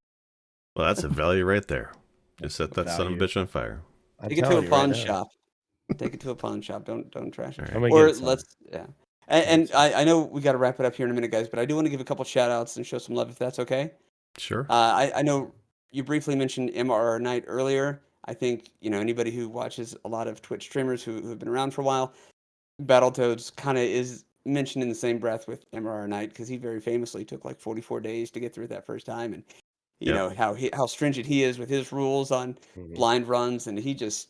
Well, that's a value right there. Just set That's that son of a value. bitch on fire. I'm Take it to telling a you right pawn now. shop. Take it to a pawn shop. Don't trash it. All I'm right. gonna Or get some. let's And I know we got to wrap it up here in a minute, guys, but I do want to give a couple shout outs and show some love if that's okay. Sure. I know you briefly mentioned MRR Knight earlier. I think anybody who watches a lot of Twitch streamers who have been around for a while, Battletoads kind of is mentioned in the same breath with MRR Knight because he very famously took like 44 days to get through it that first time, and you know how stringent he is with his rules on blind runs, and he just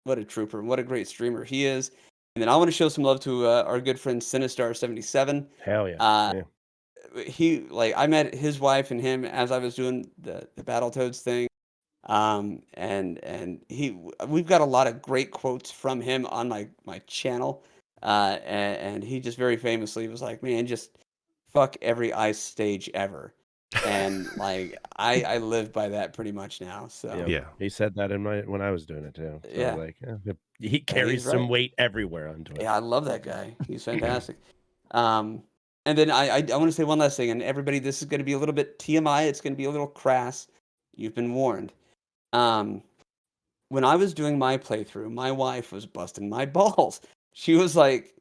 what a trooper, what a great streamer he is. And then I want to show some love to our good friend Sinistar77. Hell yeah. I met his wife and him as I was doing the Battletoads thing. And we've got a lot of great quotes from him on my channel. And he just very famously was like, man, just fuck every ice stage ever. And like, I live by that pretty much now. So Yeah. He said that when I was doing it too. So Yeah. like he carries some right. weight everywhere onto it. yeah, I love that guy. He's fantastic. And then I want to say one last thing, and everybody, this is going to be a little bit TMI. It's going to be a little crass. You've been warned. when I was doing my playthrough, my wife was busting my balls. She was like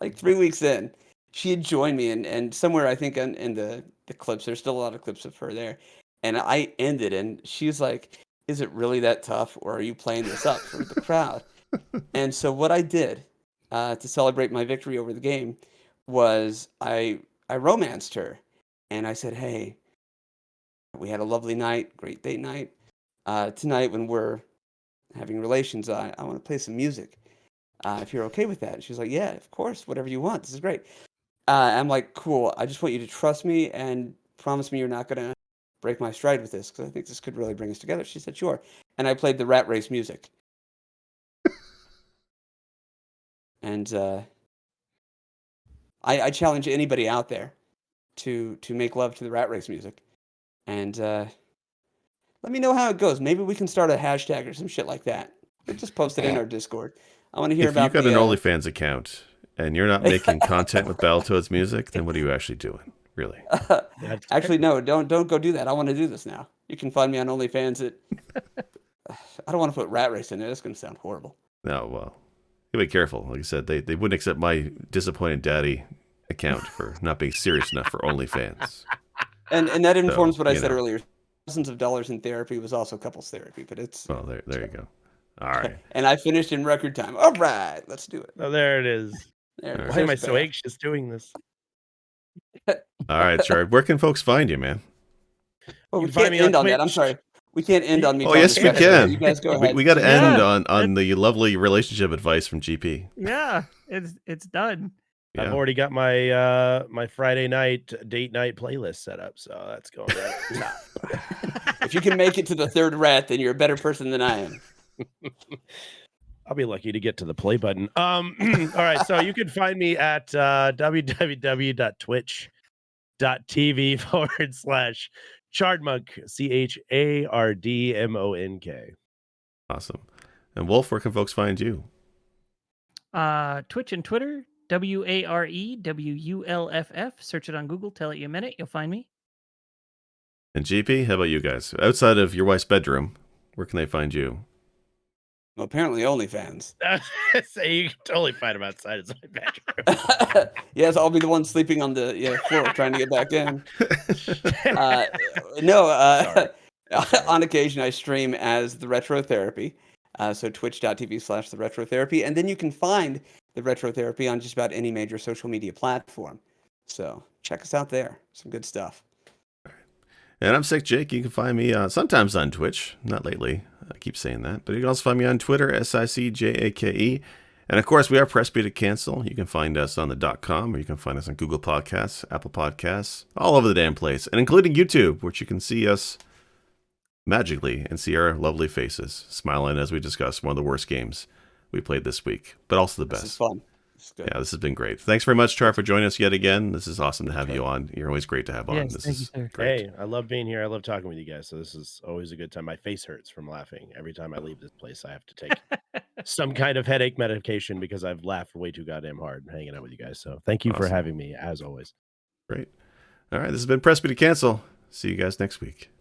3 weeks in, she had joined me, and somewhere I think in the clips, there's still a lot of clips of her there, and I ended, and she's like, "Is it really that tough, or are you playing this up for the crowd?" And so what I did to celebrate my victory over the game was I romanced her, and I said, "Hey, we had a lovely night, great date night. Tonight when we're having relations, I want to play some music. If you're okay with that." And she's like, "Yeah, of course, whatever you want. This is great." I'm like, "Cool. I just want you to trust me and promise me you're not gonna break my stride with this because I think this could really bring us together." She said, "Sure." And I played the Rat Race music. And I challenge anybody out there to make love to the Rat Race music, and let me know how it goes. Maybe we can start a hashtag or some shit like that. We'll just post it in our Discord. I want to hear If you about got an the. OnlyFans account and you're not making content with Battletoads music, then what are you actually doing? Really? Actually, no, don't go do that. I want to do this now. You can find me on OnlyFans at. I don't want to put Rat Race in there. That's going to sound horrible. No, well, you be careful. Like I said, they wouldn't accept my disappointed daddy account for not being serious enough for OnlyFans. And that informs So, what I you said know. earlier. Thousands of dollars in therapy was also couples therapy, but it's. Well, there you go. All right. And I finished in record time. All right, let's do it. Oh, there it is. There it is. Why am I There's so Beth. anxious doing this? All right, Chard. Where can folks find you, man? Well, You we can find can't me on end on that. I'm Twitch. sorry. We can't end on me. Oh, talking yes, we about it. You can. guys go ahead. We got to Yeah. end on the lovely relationship advice from GP. Yeah, it's done. Yeah. I've already got my my Friday night date night playlist set up, so that's going right at the top. If you can make it to the third rat, then you're a better person than I am. I'll be lucky to get to the play button. All right, so you can find me at www.twitch.tv/chardmonk, CHARDMONK. Awesome. And Wolf, where can folks find you? Twitch and Twitter, WAREWULFF. Search it on Google. Tell it you meant it. You'll find me. And GP, how about you guys? Outside of your wife's bedroom, where can they find you? Well, apparently OnlyFans. So you can totally find him outside his own bedroom. Yes, I'll be the one sleeping on the floor trying to get back in. On occasion I stream as the Retro Therapy. So twitch.tv/the Retro Therapy. And then you can find the Retro Therapy on just about any major social media platform. So check us out there. Some good stuff. And I'm Sick Jake. You can find me sometimes on Twitch. Not lately. I keep saying that. But you can also find me on Twitter, SICJAKE. And of course, we are Press B to Cancel. You can find us on the .com, or you can find us on Google Podcasts, Apple Podcasts, all over the damn place. And including YouTube, which you can see us magically and see our lovely faces smiling as we discuss one of the worst games we played this week, but also the best. This is fun. Yeah, this has been great. Thanks very much, Char, for joining us yet again. This is awesome to have you on. You're always great to have on. Yes, This thank you, is sir. great. Hey, I love being here. I love talking with you guys. So this is always a good time. My face hurts from laughing. Every time I leave this place, I have to take some kind of headache medication because I've laughed way too goddamn hard hanging out with you guys. So thank you for Awesome. having me, as always. Great. All right, this has been Press B to Cancel. See you guys next week.